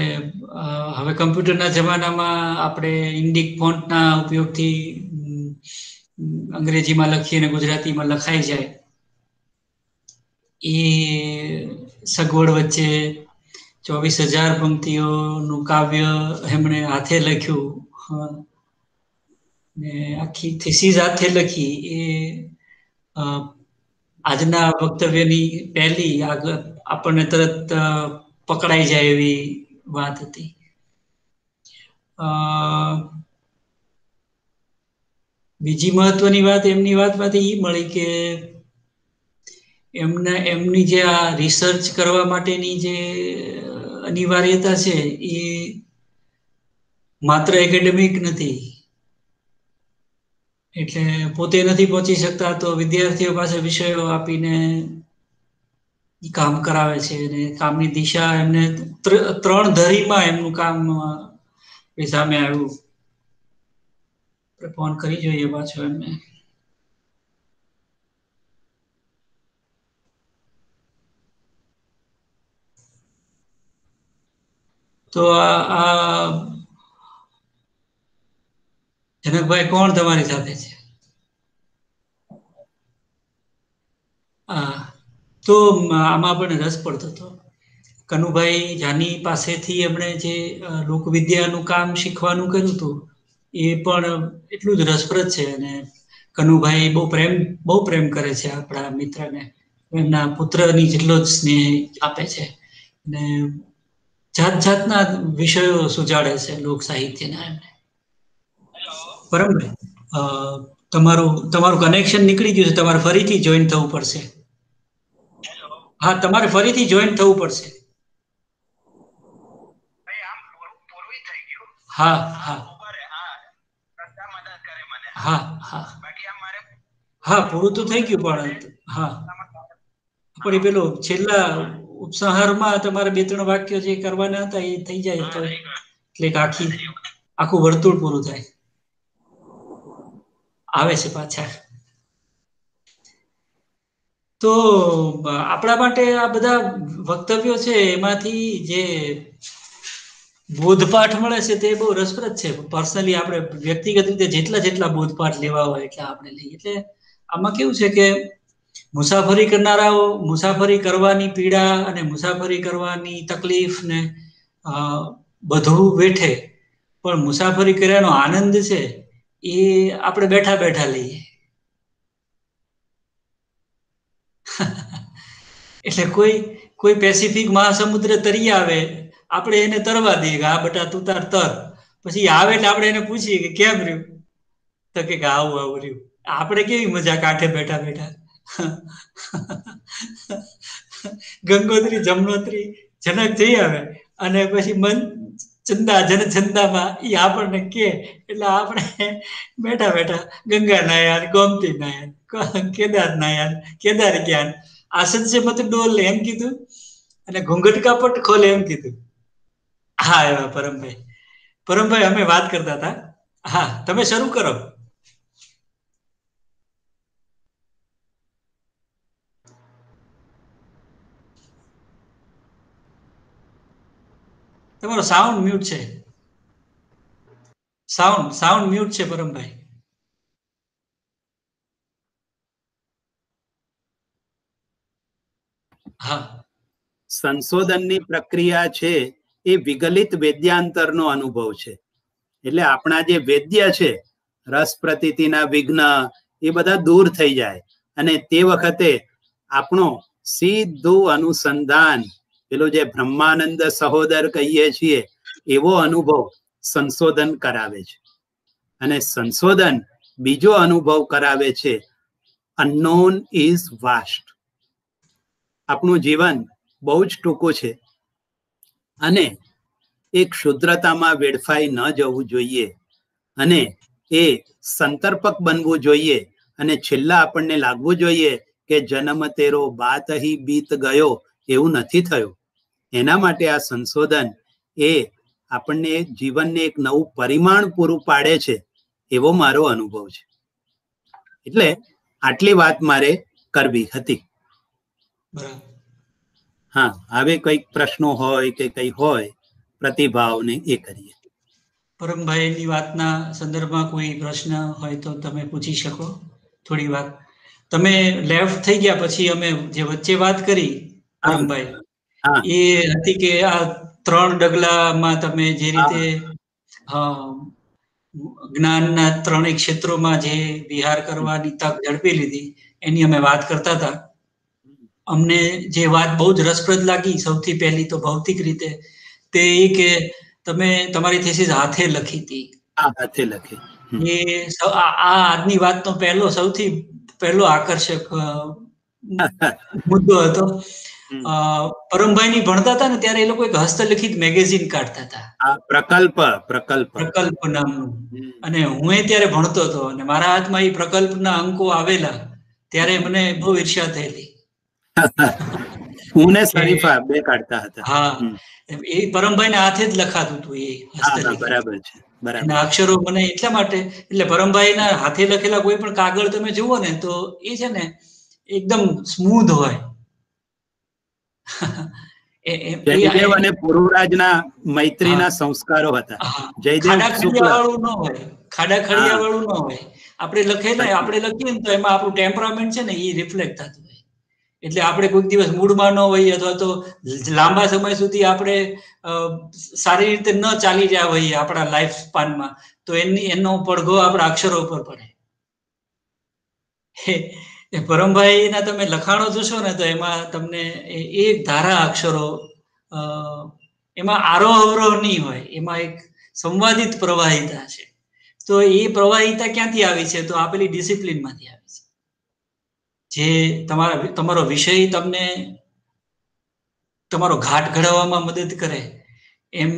હવે કમ્પ્યુટરના જમાનામાં આપણે ઇન્ડિક ફોન્ટના ઉપયોગથી અંગ્રેજીમાં લખીએ અને ગુજરાતીમાં લખાઈ જાય, એ સગવડ વચ્ચે 24,000 પંક્તિઓનું કાવ્ય એમણે હાથે લખ્યું ને આખી થીસીસ હાથે લખી. એ આજના વક્તવ્યની પહેલી આપણને તરત પકડાઈ જાય એવી વાત હતી. બીજી મહત્વની વાત એમની વાતમાંથી એ મળી કે એમની જે આ રિસર્ચ કરવા માટેની જે અનિવાર્યતા છે એ માત્ર એકેડેમિક નથી, એટલે પોતે નથી પહોંચી શકતા તો વિદ્યાર્થીઓ પાસે વિષયો આપીને કામ કરાવે છે, અને કામની દિશા એમને 3 ધરીમાં એમનું કામ સામે આવ્યું. ફોન કરી જોઈએ પાછો એમને. તો આ જનકભાઈ કોણ તમારી સાથે છે? તો આમાં પણ રસ પડતો હતો. કનુભાઈ જાની પાસેથી એમણે જે લોકવિદ્યાનું કામ શીખવાનું કર્યું હતું એ પણ એટલું જ રસપ્રદ છે. અને કનુભાઈ બહુ પ્રેમ કરે છે આપણા મિત્રને, એમના પુત્રની જેટલો જ સ્નેહ આપે છે, અને જાત જાતના વિષયો સુજાડે છે લોક સાહિત્યના એમને. પરમભાઈ, તમારું કનેક્શન નીકળી ગયું છે, તમારે ફરીથી જોઈન થવું પડશે. હા, તમારે ફરીથી જોઈન થવું પડશે. હા હા હા હા હા, પૂરું તો થઈ ગયું, પણ હા પણ પેલો છેલ્લા ઉપસંહારમાં તમારે 2-3 વાક્યો જે કરવાના હતા એ થઈ જાય તો એટલે આખું વર્તુળ પૂરું થાય. આવે છે પાછા. તો આપણા માટે આ બધા વક્તવ્યો છે, એમાંથી જે બોધપાઠ મળે છે તે બહુ રસપ્રદ છે. પર્સનલી આપણે વ્યક્તિગત રીતે જેટલા બોધપાઠ લેવા હોય એટલા આપણે લઈએ. એટલે આમાં કેવું છે કે મુસાફરી કરનારાઓ મુસાફરી કરવાની પીડા અને મુસાફરી કરવાની તકલીફ ને બધું વેઠે, પણ મુસાફરી કર્યાનો આનંદ છે એ આપણે બેઠા બેઠા લઈએ. એટલે કોઈ પેસિફિક મહાસમુદ્ર તરી આવે, આપણે એને તરવા દઈએ કે આ બેટા તું તાર તર. પછી આવે એટલે આપણે એને પૂછીએ કે કેમ રહ્યું, તો કે આવું રહ્યું. આપણે કેવી મજા કાંઠે બેઠા બેઠા. ગંગોત્રી જમનોત્રી જનક જઈ આવે અને પછી છંદામાં એ આપણને કે, એટલે આપણે બેઠા બેઠા ગંગા નાયા, ગોમતી નાયા, કેદાર નાયા, કેદાર જ્ઞાન, આસન સે મત ડોલ એમ કીધું, અને ઘૂંઘટ કા પટ ખોલે એમ કીધું. હા, એવા પરમભાઈ અમે વાત કરતા હતા. હા, તમે શરૂ કરો. તમારો સાઉન્ડ મ્યુટ છે. સાઉન્ડ મ્યુટ છે પરમભાઈ. હા, સંશોધનની પ્રક્રિયા છે એ વિગલિત વેદ્યાંતરનો અનુભવ છે. એટલે આપણા જે વેદ્ય છે, રસ પ્રતીતિના વિઘ્ન એ બધા દૂર થઈ જાય, અને તે વખતે આપણો સીધું અનુસંધાન, પેલું જે બ્રહ્માનંદ સહોદર કહીએ છીએ એવો અનુભવ સંશોધન કરાવે છે. અને સંશોધન બીજો અનુભવ કરાવે છે, અનનોન ઇઝ વાસ્ટ. આપણું જીવન બહુ જ ટૂંકું છે, અને એ ક્ષુદ્રતામાં વેડફાઈ ન જવું જોઈએ, અને એ સંતર્પક બનવું જોઈએ. અને છેલ્લા આપણને લાગવું જોઈએ કે જન્મ તેરો બાત હી બીત ગયો, એવું નથી થયું. એના માટે આ સંશોધન એ આપણને જીવનને એક નવું પરિમાણ પૂરું પાડે છે, એવો મારો અનુભવ છે. એટલે આટલી વાત મારે કરવી હતી. હા, હવે કઈક પ્રશ્નો હોય કે કઈ હોય પ્રતિભાવને એ કરીએ. પરમભાઈની વાતના સંદર્ભમાં કોઈ પ્રશ્ન હોય તો તમે પૂછી શકો. થોડી વાત તમે લેફ્ટ થઈ ગયા પછી અમે જે વચ્ચે વાત કરી પરમભાઈ, એ હતી કે આ 3 ડગલામાં તમે જે રીતે જ્ઞાનના 3 ક્ષેત્રોમાં જે વિહાર કરવાની તક ઝડપી લીધી, એની અમે વાત કરતા હતા. અમને જે વાત બહુ જ રસપ્રદ લાગી, સૌથી પહેલી તો ભૌતિક રીતે, તે એ કે તમે તમારી થીસીસ હાથે લખી હતી. હાથે લખી. એ આજની વાતનો સૌથી પહેલો આકર્ષક મુદ્દો હતો. પરમભાઈ ની ભણતા હતા ને ત્યારે એ લોકો એક હસ્તલિખિત મેગેઝિન કાઢતા હતા, પ્રકલ્પ નામનું. અને હું ત્યારે ભણતો હતો અને મારા હાથમાં એ પ્રકલ્પના અંકો આવેલા ત્યારે મને બહુ ઈર્ષ્યા થયેલી. હા, એ પરમભાઈ ના હાથે જ લખાતું હતું એ હસ્તલિખિત. અક્ષરો મને એટલા માટે, એટલે પરમભાઈ ના હાથે લખેલા કોઈ પણ કાગળ તમે જુઓ ને તો એ છે ને એકદમ સ્મૂધ હોય. જયદેવ અને પુરુરાજના મૈત્રીના સંસ્કારો હતા. ખાડા ખડિયા વાળું ન હોય. આપણે લખીએ ને તો એમાં આપણું ટેમ્પરામેન્ટ છે ને એ રિફ્લેક્ટ થતું હોય. એટલે આપણે કોઈક દિવસ મૂડમાં ન હોઈએ અથવા તો લાંબા સમય સુધી આપણે સારી રીતે ન ચાલી રહ્યા હોઈએ આપણા લાઈફ સ્પાનમાં, તો એનો પડઘો આપણા અક્ષરો ઉપર પડે. પરમભાઈ ના તમે લખાણો જોશો ને તો એમાં તમને એક ધારા અક્ષરો, એમાં આરોહ અવરોહ નહીં હોય, એમાં એક સંવાદિત પ્રવાહિતા છે. તો એ પ્રવાહિતા ક્યાંથી આવી છે? તો આપેલી ડિસિપ્લિન માંથી આવી છે. જે તમારો વિષય તમને તમારો ઘાટ ઘડાવવામાં મદદ કરે એમ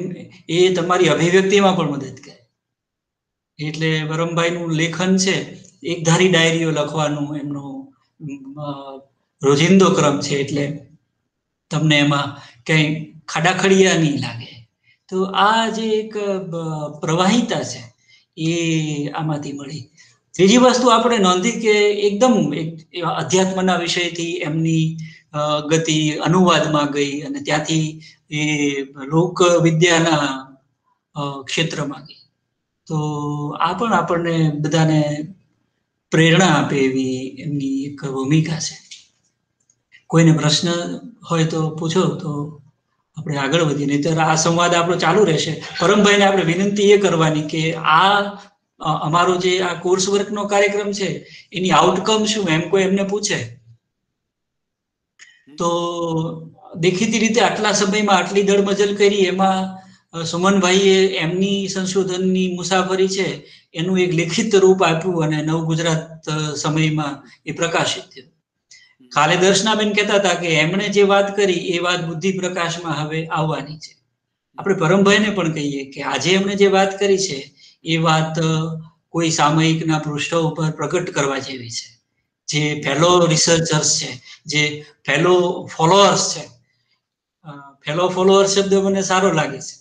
એ તમારી અભિવ્યક્તિમાં પણ મદદ કરે. એટલે પરમભાઈ નું લેખન છે, એક ધારી ડાયરીઓ લખવાનું એમનો રોજિંદો ક્રમ છે. એટલે તમને એમાં કઈ ખાડાખડિયા નહીં લાગે. તો આ જે એક પ્રવાહિતા છે એ આમાંથી મળી. ત્રીજી વસ્તુ આપણે નોંધી કે એકદમ અધ્યાત્મના વિષયથી એમની ગતિ અનુવાદમાં ગઈ અને ત્યાંથી એ લોક વિદ્યાના ક્ષેત્રમાં ગઈ. તો આ પણ આપણને બધાને પ્રેરણા આપે એવી એમની એક ભૂમિકા છે. કોઈને પ્રશ્ન હોય તો પૂછો તો આપણે આગળ વધીએ. નહીંતર આ સંવાદ આપણો ચાલુ રહેશે. પરમભાઈને આપણે વિનંતી એ કરવાની કે અમારો જે આ કોર્સ વર્કનો કાર્યક્રમ છે એની આઉટકમ શું, એમ કોઈ એમને પૂછે તો દેખીતી રીતે આટલા સમયમાં આટલી દળમજલ કરી, એમાં સુમનભાઈએ એમની સંશોધનની મુસાફરી છે એનું એક લેખિત રૂપ આપ્યું અને નવ ગુજરાત સમયમાં એ પ્રકાશિત થયું. કાલે દર્શનાબેન કહેતા હતા કે એમણે જે વાત કરી એ વાત બુદ્ધિ પ્રકાશમાં હવે આવવાની છે. આપણે પરમભાઈને પણ કહીએ કે આજે એમણે જે વાત કરી છે એ વાત કોઈ સામયિકના પૃષ્ઠો ઉપર પ્રગટ કરવા જેવી છે. જે ફેલો રિસર્ચર્સ છે, જે ફેલો ફોલોઅર્સ છે, ફેલો ફોલોઅર્સ શબ્દ મને સારો લાગે છે.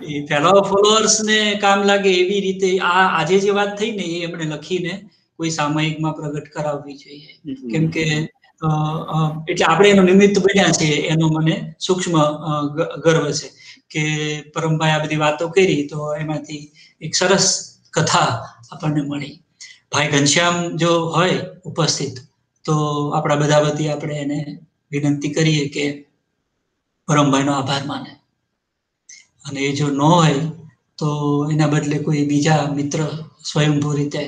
એ ફેલો ફોલોઅર્સ ને કામ લાગે એવી રીતે આજે જે વાત થઈ ને એ એમણે લખીને કોઈ સામયિકમાં પ્રગટ કરાવવી જોઈએ. કેમ કે એટલે આપણે એનો નિમિત્ત બન્યા છીએ એનો મને સૂક્ષ્મ ગર્વ છે કે પરમભાઈ આ બધી વાતો કરી તો એમાંથી એક સરસ કથા આપણને મળી. ભાઈ ઘનશ્યામ જો હોય ઉપસ્થિત તો આપણા બધા વતી આપણે એને વિનંતી કરીએ કે પરમભાઈનો આભાર માને. અને એ જો ન હોય તો એના બદલે કોઈ બીજા મિત્ર સ્વયંભૂ રીતે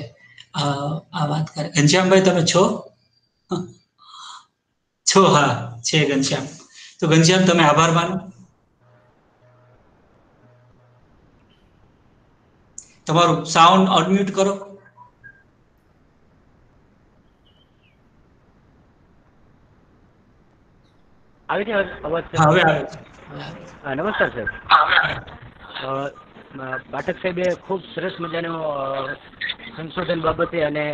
આ વાત કરે. ઘનશ્યામભાઈ તમે છો? હા, છે ઘનશ્યામ. તો ઘનશ્યામ તમે આભાર માનો. તમારું સાઉન્ડ અનમ્યુટ કરો. આવી છે અવાજ? હવે આવે છે. નમસ્કાર સર. પાઠક સાહેબે ખૂબ સરસ મજાનું સંશોધન બાબતે અને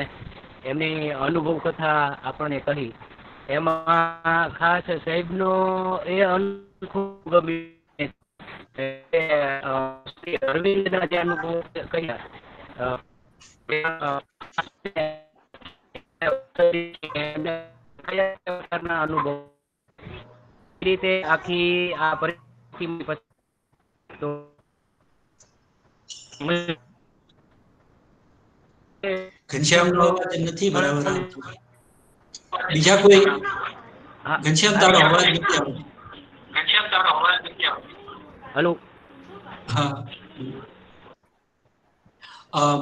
એમની અનુભવ કથા આપણને કહી. એમાં ખાસ સાહેબનો એ અનુભવ અરવિંદના જે અનુભવ કહ્યા અનુભવ રીતે આખી આ પરિસ્થિતિ તો ઘનશ્યામનો અવાજ નથી બરાબર આવતો. બીજા કોઈ? ઘનશ્યામ તારો અવાજ નથી આવતો. હેલો. હા,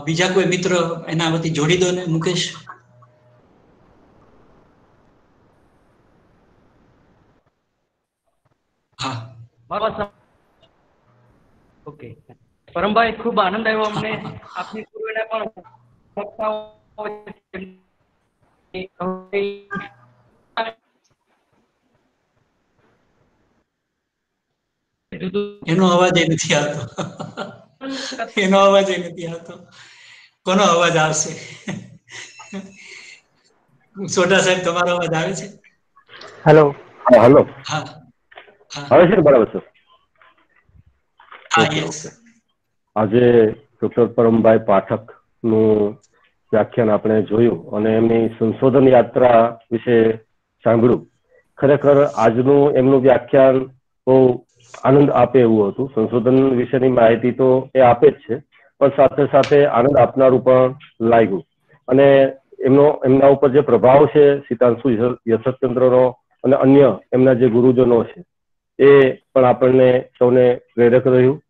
બીજા કોઈ મિત્ર એના વતી જોડી દો ને. મુકેશ. હા, ઓકે. પરમભાઈ ખૂબ આનંદ આવ્યો અમને. આપની પૂર્વેના પણ એનો અવાજ નથી આવતો. એનો અવાજ નથી આવતો. કોનો અવાજ આવશે? સોઢા સાહેબ, તમારો અવાજ આવે છે? હેલો. હા, હેલો. હા, આવે છે ને? બરાબર છે. હા, યસ. આજે ડોક્ટર પરમભાઈ પાઠક નું વ્યાખ્યાન આપણે જોયું અને એમની સંશોધન યાત્રા વિશે સાંભળ્યું. ખરેખર આજનું એમનું વ્યાખ્યાન બહુ આનંદ આપે એવું હતું. સંશોધન વિશેની માહિતી તો એ આપે જ છે, પણ સાથે સાથે આનંદ આપનારું પણ લાગ્યું. અને એમના ઉપર જે પ્રભાવ છે સિતાંશુ યશચંદ્રનો અને અન્ય એમના જે ગુરુજનો છે એ પણ આપણને સૌને પ્રેરક રહ્યું.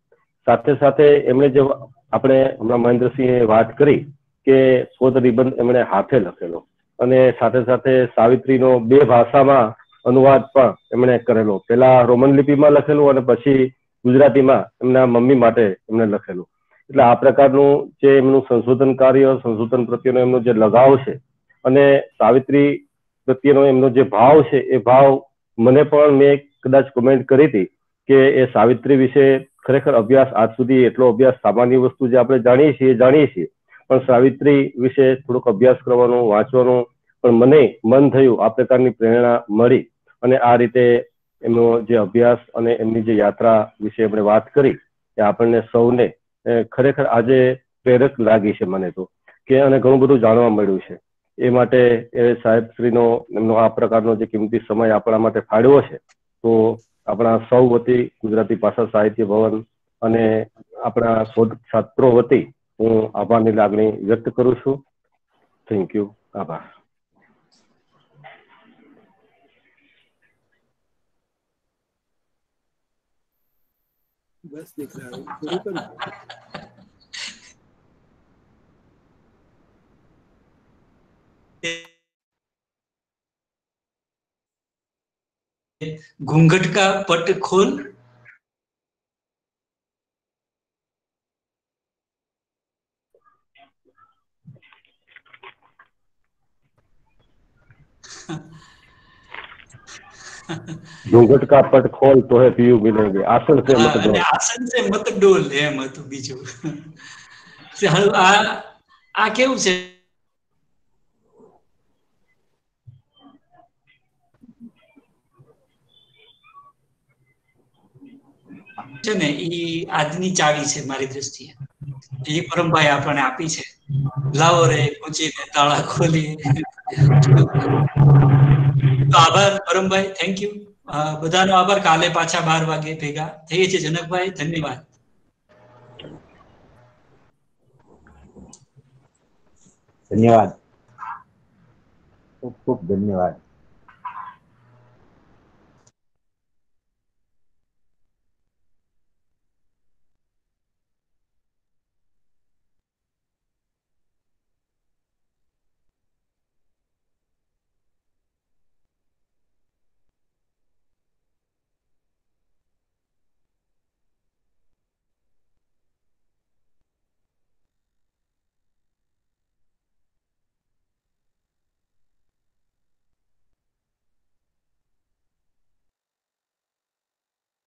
સાથે સાથે એમણે જે આપણે હમણાં મહેન્દ્રસિંહે વાત કરી કે શોધ નિબંધ એમણે હાથે લખેલો અને સાથે સાથે સાવિત્રીનો 2 ભાષામાં અનુવાદ પણ એમણે કરેલો. પેલા રોમન લિપિમાં લખેલું અને પછી ગુજરાતીમાં એમના મમ્મી માટે એમણે લખેલું. એટલે આ પ્રકારનું જે એમનું સંશોધન કાર્ય, સંશોધન પ્રત્યેનો એમનો જે લગાવ છે અને સાવિત્રી પ્રત્યેનો એમનો જે ભાવ છે એ ભાવ મને પણ મેં કદાચ કોમેન્ટ કરી હતી કે એ સાવિત્રી વિશે ખરેખર અભ્યાસ આજ સુધી એટલો અભ્યાસ સામાન્ય વસ્તુ જે આપણે જાણીએ છીએ, પણ સાવિત્રી વિશે થોડોક અભ્યાસ કરવાનું, વાંચવાનું પણ મને મન થયું. આ પ્રકારની પ્રેરણા મળી અને આ રીતે એમનો જે અભ્યાસ અને એમની જે યાત્રા વિશે આપણે વાત કરી એ આપણને સૌને ખરેખર આજે પ્રેરક લાગી છે મને તો, કે અને ઘણું બધું જાણવા મળ્યું છે. એ માટે એ સાહેબશ્રીનો એમનો આ પ્રકારનો જે કિંમતી સમય આપણા માટે ફાળવ્યો છે, તો આપણા સૌ વતી ગુજરાતી ભાષા સાહિત્ય ભવન અને આપણા શોધ છાત્રો વતી હું આભારની લાગણી વ્યક્ત કરું છું. Thank you. આભાર. બસ દીકરા, પૂરું કરું. घूंघट का पट खोल. घूंघट का पट खोल तो है पीयू मिलेंगे, आसन से मत डोल. આસન સે મત ડોલ એમ હતું બીજું. આ કેવું છે ને, ઈ આજની ચાવી છે મારી દ્રષ્ટિએ. એ પરમભાઈ આપણને આપી છે. લાવો રે પૂછીને તાળા ખોલી. તો આભાર પરમભાઈ, થેન્ક યુ. બધાનો આભાર. કાલે પાછા 12 વાગે ભેગા થઈએ છીએ. જનકભાઈ, ધન્યવાદ. ધન્યવાદ, ખૂબ ખૂબ ધન્યવાદ.